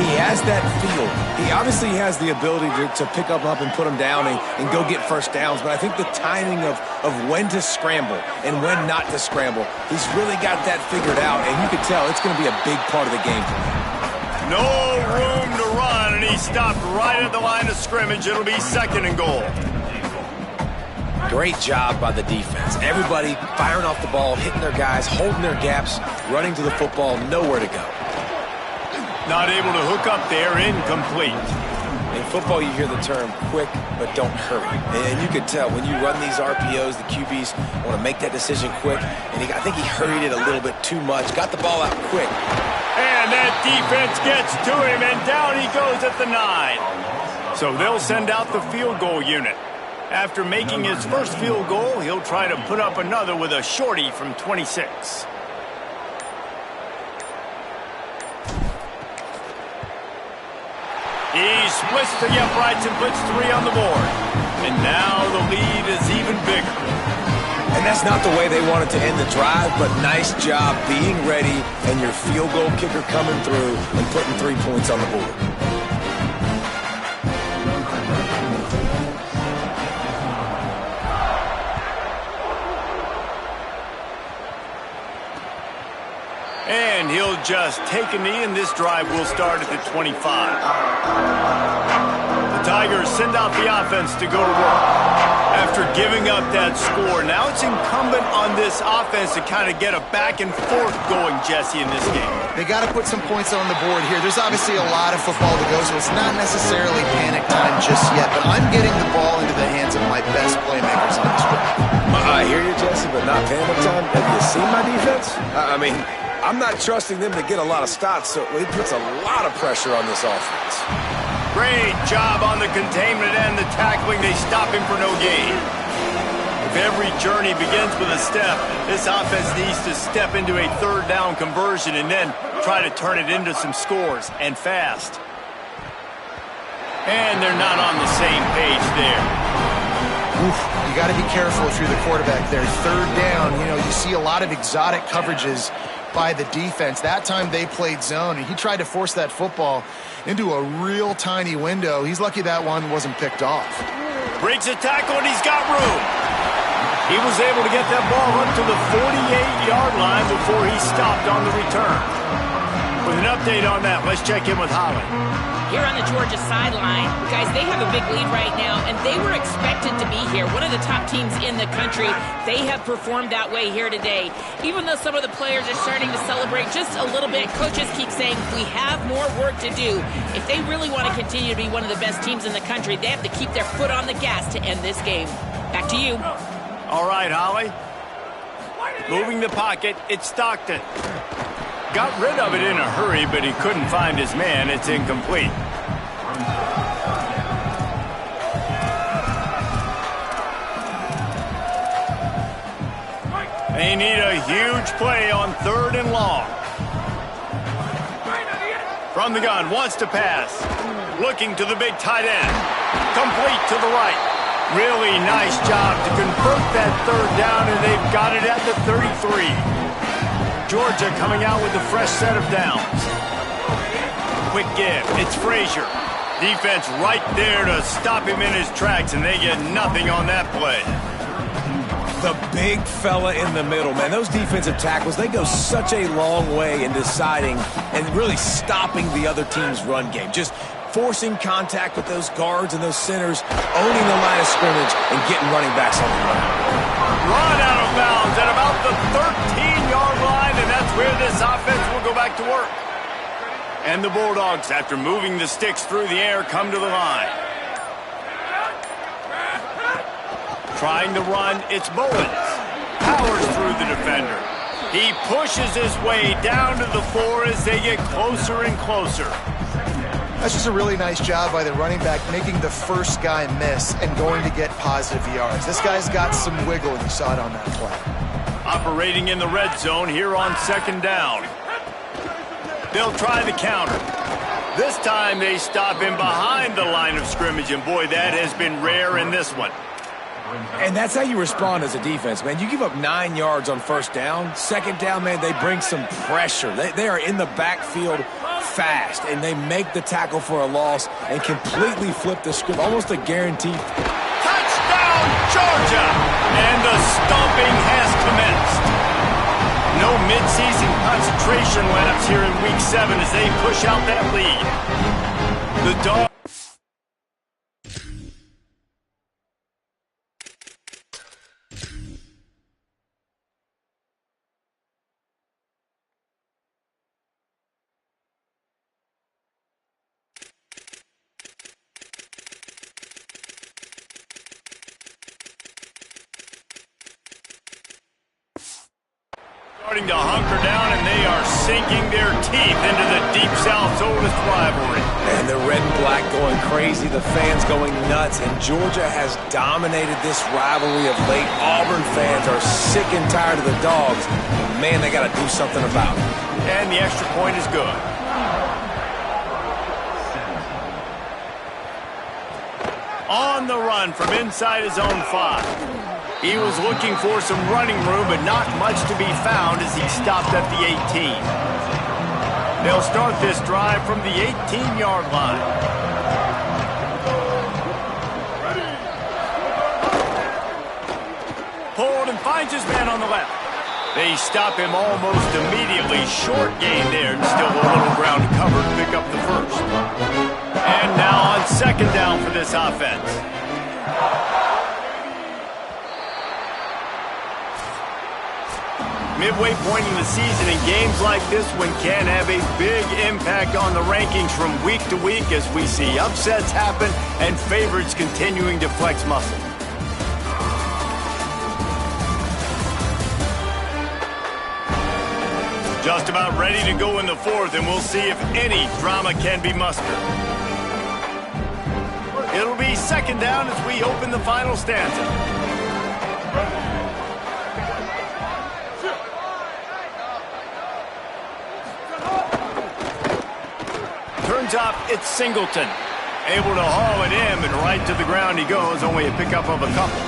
He has that feel. He obviously has the ability to pick up and put him down and go get first downs. But I think the timing of when to scramble and when not to scramble, he's really got that figured out. And you can tell it's going to be a big part of the game for him. No room to run, and he stopped right at the line of scrimmage. It'll be 2nd and goal. Great job by the defense. Everybody firing off the ball, hitting their guys, holding their gaps, running to the football, nowhere to go. Not able to hook up there, incomplete. In football, you hear the term quick, but don't hurry. And you can tell when you run these RPOs, the QBs want to make that decision quick. And I think he hurried it a little bit too much, got the ball out quick. And that defense gets to him, and down he goes at the 9. So they'll send out the field goal unit. After making his first field goal, he'll try to put up another with a shorty from 26. He splits the uprights and puts 3 on the board. And now the lead is even bigger. And that's not the way they wanted to end the drive, but nice job being ready and your field goal kicker coming through and putting 3 points on the board. And he'll just take a knee, and this drive will start at the 25. The Tigers send out the offense to go to work. After giving up that score, now it's incumbent on this offense to kind of get a back and forth going, Jesse, in this game. They got to put some points on the board here. There's obviously a lot of football to go, so it's not necessarily panic time just yet, but I'm getting the ball into the hands of my best playmakers on this drive. I hear you, Jesse, but not panic time. Have you seen my defense? I mean, I'm not trusting them to get a lot of stops, so it puts a lot of pressure on this offense. Great job on the containment and the tackling. They stop him for no gain. If every journey begins with a step, this offense needs to step into a 3rd down conversion and then try to turn it into some scores, and fast. And they're not on the same page there. Oof, you got to be careful if you're the quarterback there. 3rd down, you see a lot of exotic coverages by the defense. That time they played zone, and he tried to force that football into a real tiny window. He's lucky that one wasn't picked off. Breaks a tackle, and he's got room. He was able to get that ball up to the 48-yard line before he stopped on the return. With an update on that, let's check in with Holland. Here on the Georgia sideline, guys, they have a big lead right now, and they were expected to be here. One of the top teams in the country. They have performed that way here today. Even though some of the players are starting to celebrate just a little bit, coaches keep saying we have more work to do. If they really want to continue to be one of the best teams in the country, they have to keep their foot on the gas to end this game. Back to you. All right, Holly. Moving the pocket, it's Stockton. Got rid of it in a hurry, but he couldn't find his man. It's incomplete. They need a huge play on 3rd and long. From the gun, wants to pass. Looking to the big tight end. Complete to the right. Really nice job to convert that 3rd down, and they've got it at the 33. Georgia coming out with a fresh set of downs. Quick give. It's Frazier. Defense right there to stop him in his tracks, and they get nothing on that play. The big fella in the middle, man. Those defensive tackles, they go such a long way in deciding and really stopping the other team's run game. Just forcing contact with those guards and those centers, owning the line of scrimmage, and getting running backs on the run. Run out of bounds at about the 13-yard line, and that's where this offense will go back to work. And the Bulldogs, after moving the sticks through the air, come to the line. Trying to run, it's Bowens. Powers through the defender. He pushes his way down to the 4 as they get closer and closer. That's just a really nice job by the running back, making the first guy miss and going to get positive yards. This guy's got some wiggle, and you saw it on that play. Operating in the red zone here on second down. They'll try the counter. This time they stop him behind the line of scrimmage, and boy, that has been rare in this one. And that's how you respond as a defense, man. You give up 9 yards on first down. Second down, man, they bring some pressure. They are in the backfield fast, and they make the tackle for a loss and completely flip the script, almost a guarantee. Touchdown, Georgia! And the stomping has commenced. No midseason concentration laps here in Week 7 as they push out that lead. The Dogs. Starting to hunker down, and they are sinking their teeth into the Deep South's oldest rivalry. And the red and black going crazy, the fans going nuts, and Georgia has dominated this rivalry of late. Auburn fans are sick and tired of the Dogs. Man, they got to do something about it. And the extra point is good. On the run from inside his own 5. He was looking for some running room, but not much to be found as he stopped at the 18. They'll start this drive from the 18-yard line. Pulled and finds his man on the left. They stop him almost immediately. Short gain there, and still a little ground to cover to pick up the first. And now on second down for this offense. Midway point in the season, and games like this one can have a big impact on the rankings from week to week as we see upsets happen and favorites continuing to flex muscle. Just about ready to go in the fourth, and we'll see if any drama can be mustered. It'll be second down as we open the final stanza. Turns up, it's Singleton. Able to haul it in, and right to the ground he goes, only a pickup of a couple.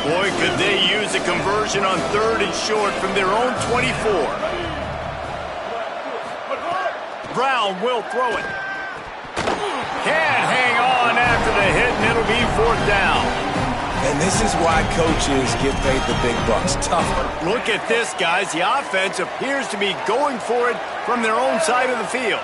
Boy, could they use a conversion on third and short from their own 24. Brown will throw it. Can't hang on after the hit, and it'll be fourth down. And this is why coaches get paid the big bucks. Tougher. Look at this, guys. The offense appears to be going for it from their own side of the field.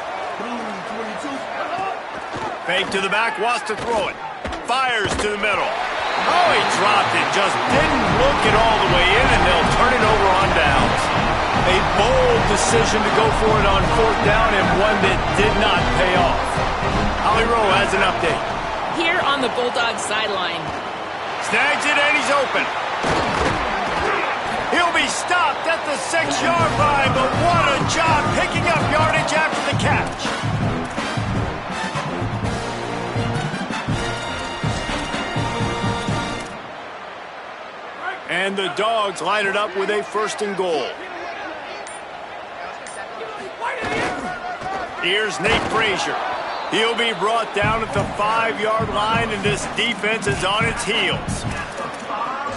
Fake to the back, wants to throw it. Fires to the middle. Oh, he dropped it. Just didn't look it all the way in, and they'll turn it over on downs. A bold decision to go for it on fourth down, and one that did not pay off. Holly Rowe has an update. Here on the Bulldogs sideline. Snags it, and he's open. He'll be stopped at the 6-yard line, but what a job picking up yardage after the catch. And the Dogs line it up with a first and goal. Here's Nate Frazier. He'll be brought down at the 5-yard line, and this defense is on its heels.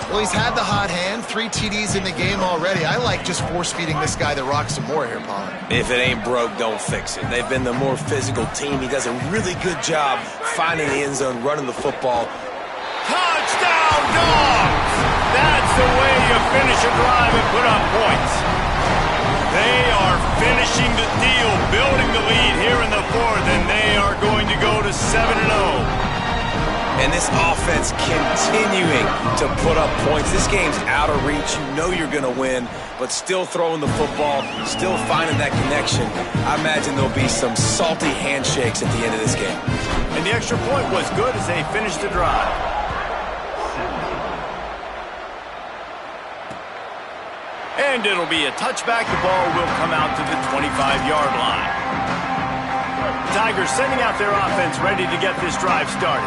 Well, he's had the hot hand, 3 TDs in the game already. I like just force-feeding this guy the rock some more here, Paul. If it ain't broke, don't fix it. They've been the more physical team. He does a really good job finding the end zone, running the football. Touchdown, Dogs! That's the way you finish a drive and put up points. They are finishing the deal, building the lead here in the fourth, and they are going to go to 7-0. And this offense continuing to put up points. This game's out of reach. You know you're going to win, but still throwing the football, still finding that connection. I imagine there'll be some salty handshakes at the end of this game. And the extra point was good as they finished the drive. And it'll be a touchback. The ball will come out to the 25-yard line. Tigers sending out their offense ready to get this drive started.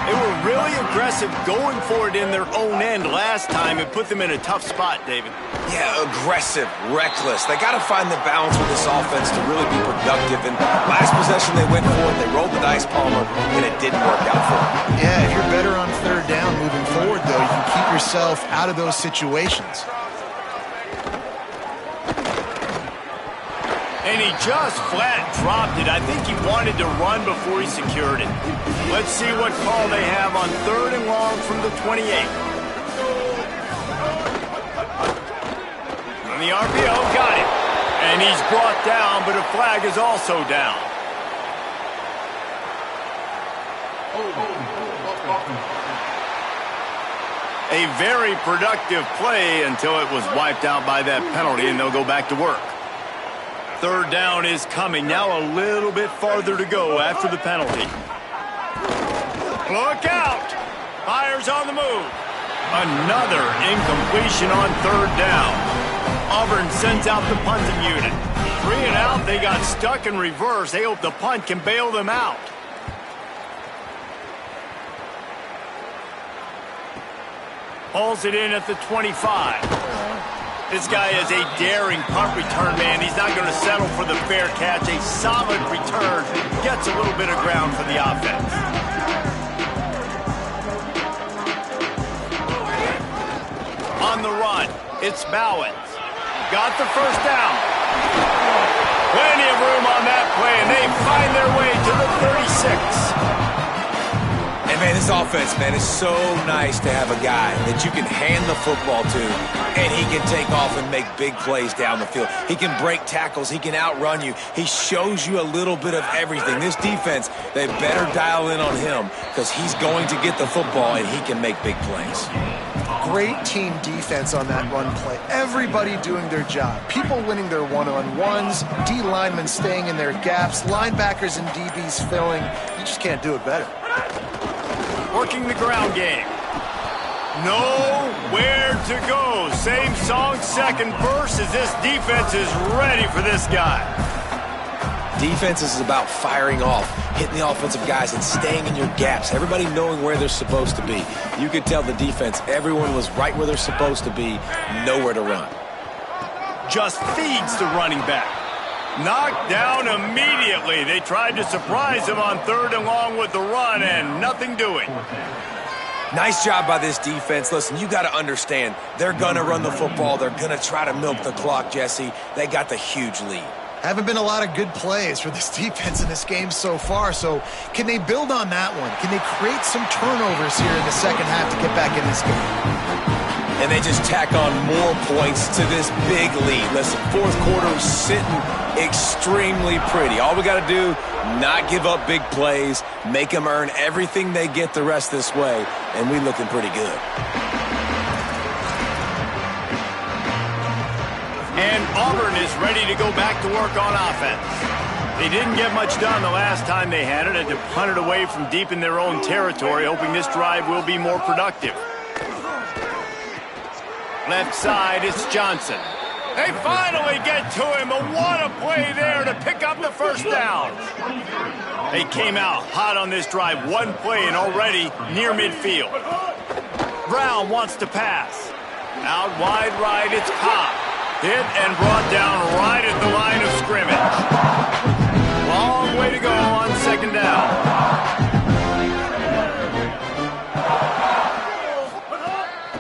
They were really aggressive going for it in their own end last time and put them in a tough spot, David. Yeah, aggressive, reckless. They got to find the balance with this offense to really be productive. And last possession they went for it, they rolled the dice, Palmer, and it didn't work out for them. Yeah, if you're better on third down moving forward, though, you can keep yourself out of those situations. And he just flat dropped it. I think he wanted to run before he secured it. Let's see what call they have on 3rd and long from the 28. On the RPO, got it. And he's brought down, but a flag is also down. A very productive play until it was wiped out by that penalty, and they'll go back to work. 3rd down is coming. Now a little bit farther to go after the penalty. Look out! Fires on the move. Another incompletion on 3rd down. Auburn sends out the punting unit. 3 and out, they got stuck in reverse. They hope the punt can bail them out. Pulls it in at the 25. This guy is a daring punt return man. He's not going to settle for the fair catch. A solid return. Gets a little bit of ground for the offense. On the run, it's Bowens. Got the 1st down. Plenty of room on that play, and they find their way to the 36. And, man, this offense, man, is so nice to have a guy that you can hand the football to, and he can take off and make big plays down the field. He can break tackles. He can outrun you. He shows you a little bit of everything. This defense, they better dial in on him because he's going to get the football, and he can make big plays. Great team defense on that run play. Everybody doing their job. People winning their one-on-ones, D linemen staying in their gaps, linebackers and DBs filling. You just can't do it better. Working the ground game. Nowhere to go. Same song, second verse, as this defense is ready for this guy. Defense is about firing off, hitting the offensive guys, and staying in your gaps. Everybody knowing where they're supposed to be. You could tell the defense, everyone was right where they're supposed to be, nowhere to run. Just feeds the running back. Knocked down immediately. They tried to surprise him on 3rd and long with the run, and nothing doing. Nice job by this defense. Listen, you got to understand, they're going to run the football. They're going to try to milk the clock, Jesse. They got the huge lead. Haven't been a lot of good plays for this defense in this game so far, so can they build on that one? Can they create some turnovers here in the second half to get back in this game? And they just tack on more points to this big lead. Listen, 4th quarter sitting extremely pretty. All we got to do, not give up big plays, make them earn everything they get the rest this way, and we looking pretty good. And Auburn is ready to go back to work on offense. They didn't get much done the last time they had it, and to punt it away from deep in their own territory, hoping this drive will be more productive. Left side, it's Johnson. They finally get to him, but what a play there to pick up the 1st down. They came out hot on this drive, one play and already near midfield. Brown wants to pass. Out wide right, it's Cobb. Hit and brought down right at the line of scrimmage. Long way to go on 2nd down.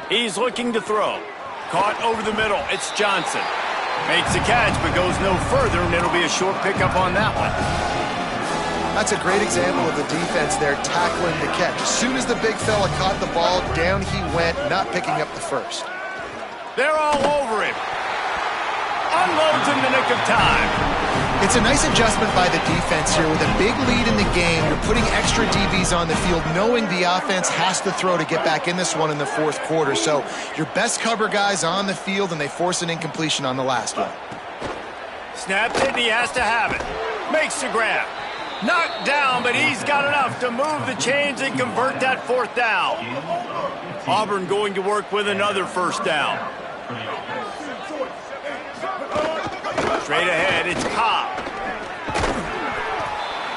He's looking to throw. Caught over the middle. It's Johnson. Makes the catch, but goes no further, and it'll be a short pickup on that one. That's a great example of the defense there tackling the catch. As soon as the big fella caught the ball, down he went, not picking up the 1st. They're all over him. Unloads in the nick of time. It's a nice adjustment by the defense here. With a big lead in the game, you're putting extra DBs on the field, knowing the offense has to throw to get back in this one in the 4th quarter. So your best cover guys on the field, and they force an incompletion on the last one. Snapped it, and he has to have it. Makes the grab. Knocked down, but he's got enough to move the chains and convert that 4th down. Auburn going to work with another 1st down. Straight ahead, it's Cobb.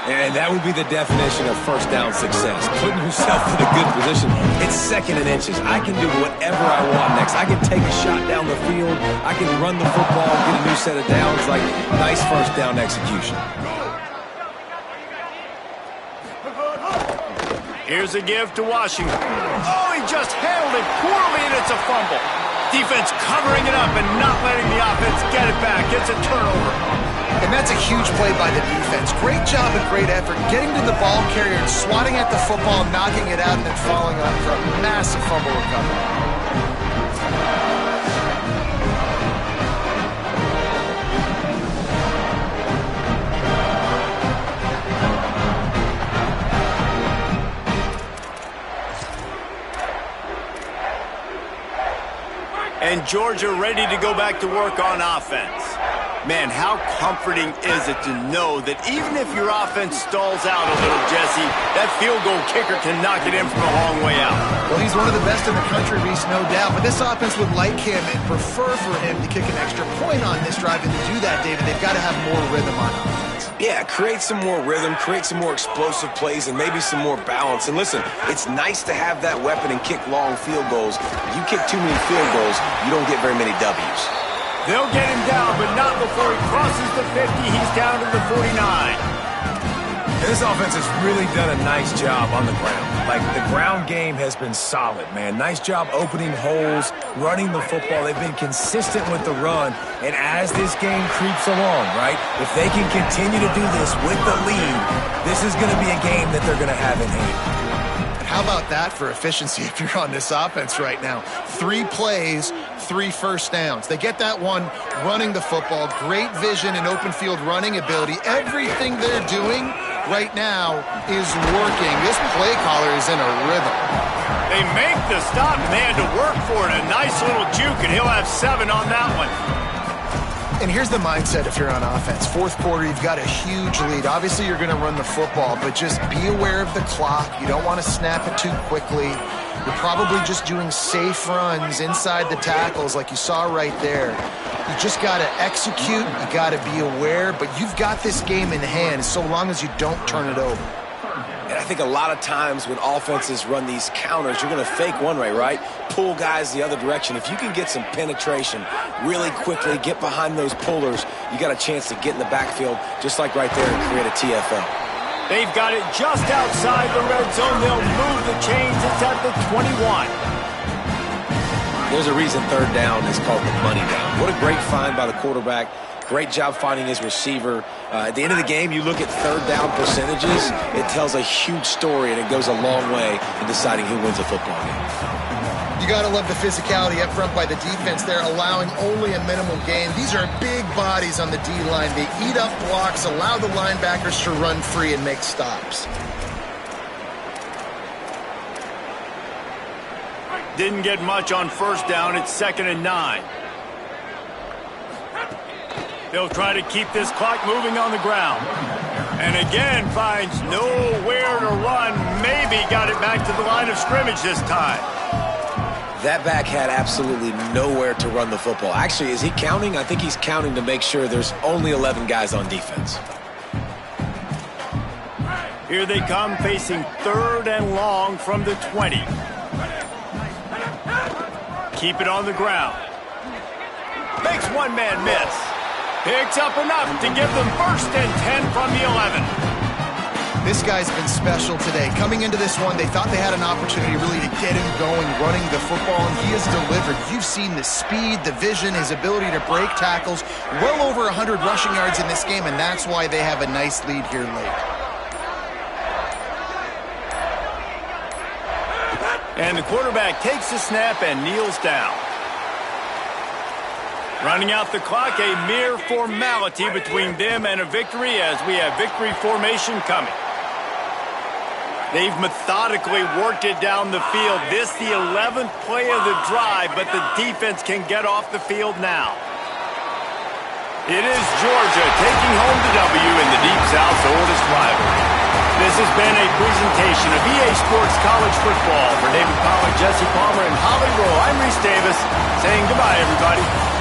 And that would be the definition of first down success. Putting yourself in a good position. It's second and inches. I can do whatever I want next. I can take a shot down the field. I can run the football, get a new set of downs. Like, nice first down execution. Here's a give to Washington. Oh, he just handled it poorly, and it's a fumble. Defense covering it up and not letting the offense get it back. It's a turnover. And that's a huge play by the defense. Great job and great effort getting to the ball carrier and swatting at the football, knocking it out, and then falling on for a massive fumble recovery. And Georgia ready to go back to work on offense. Man, how comforting is it to know that even if your offense stalls out a little, Jesse, that field goal kicker can knock it in from a long way out. Well, he's one of the best in the country, Reese, no doubt. But this offense would like him and prefer for him to kick an extra point on this drive. And to do that, David, they've got to have more rhythm on offense. Yeah, create some more rhythm, create some more explosive plays, and maybe some more balance. And listen, it's nice to have that weapon and kick long field goals. If you kick too many field goals, you don't get very many W's. They'll get him down, but not before he crosses the 50. He's down to the 49. And this offense has really done a nice job on the ground. Like, the ground game has been solid, man. Nice job opening holes, running the football. They've been consistent with the run. And as this game creeps along, right, if they can continue to do this with the lead, this is going to be a game that they're going to have in hand. How about that for efficiency if you're on this offense right now? 3 plays, 3 first downs. They get that one running the football, great vision and open field running ability. Everything they're doing right now is working. This play caller is in a rhythm. They make the stop, and they had to work for it. A nice little juke, and he'll have 7 on that one. And here's the mindset if you're on offense. Fourth quarter, you've got a huge lead. Obviously, you're going to run the football, but just be aware of the clock. You don't want to snap it too quickly. You're probably just doing safe runs inside the tackles like you saw right there. You just got to execute. You got to be aware, but you've got this game in hand so long as you don't turn it over. And I think a lot of times when offenses run these counters, you're going to fake one way, right? Pull guys the other direction. If you can get some penetration really quickly, get behind those pullers, you got a chance to get in the backfield just like right there and create a TFL. They've got it just outside the red zone. They'll move the chains. It's at the 21. There's a reason third down is called the money down. What a great find by the quarterback. Great job finding his receiver. At the end of the game, you look at third down percentages, it tells a huge story, and it goes a long way in deciding who wins a football game. You got to love the physicality up front by the defense there, allowing only a minimal gain. These are big bodies on the D-line. They eat up blocks, allow the linebackers to run free and make stops. Didn't get much on first down. It's 2nd and 9. They'll try to keep this clock moving on the ground. And again, finds nowhere to run. Maybe got it back to the line of scrimmage this time. That back had absolutely nowhere to run the football. Actually, is he counting? I think he's counting to make sure there's only 11 guys on defense. Here they come, facing 3rd and long from the 20. Keep it on the ground. Makes one man miss. Picks up enough to give them 1st and 10 from the 11. This guy's been special today. Coming into this one, they thought they had an opportunity really to get him going, running the football, and he has delivered. You've seen the speed, the vision, his ability to break tackles. Well over 100 rushing yards in this game, and that's why they have a nice lead here late. And the quarterback takes the snap and kneels down. Running out the clock, a mere formality between them and a victory as we have victory formation coming. They've methodically worked it down the field. This the 11th play of the drive, but the defense can get off the field now. It is Georgia taking home the W in the Deep South's oldest rivalry. This has been a presentation of EA Sports College Football. For David Pollack, Jesse Palmer, and Holly Rowe, I'm Reese Davis saying goodbye, everybody.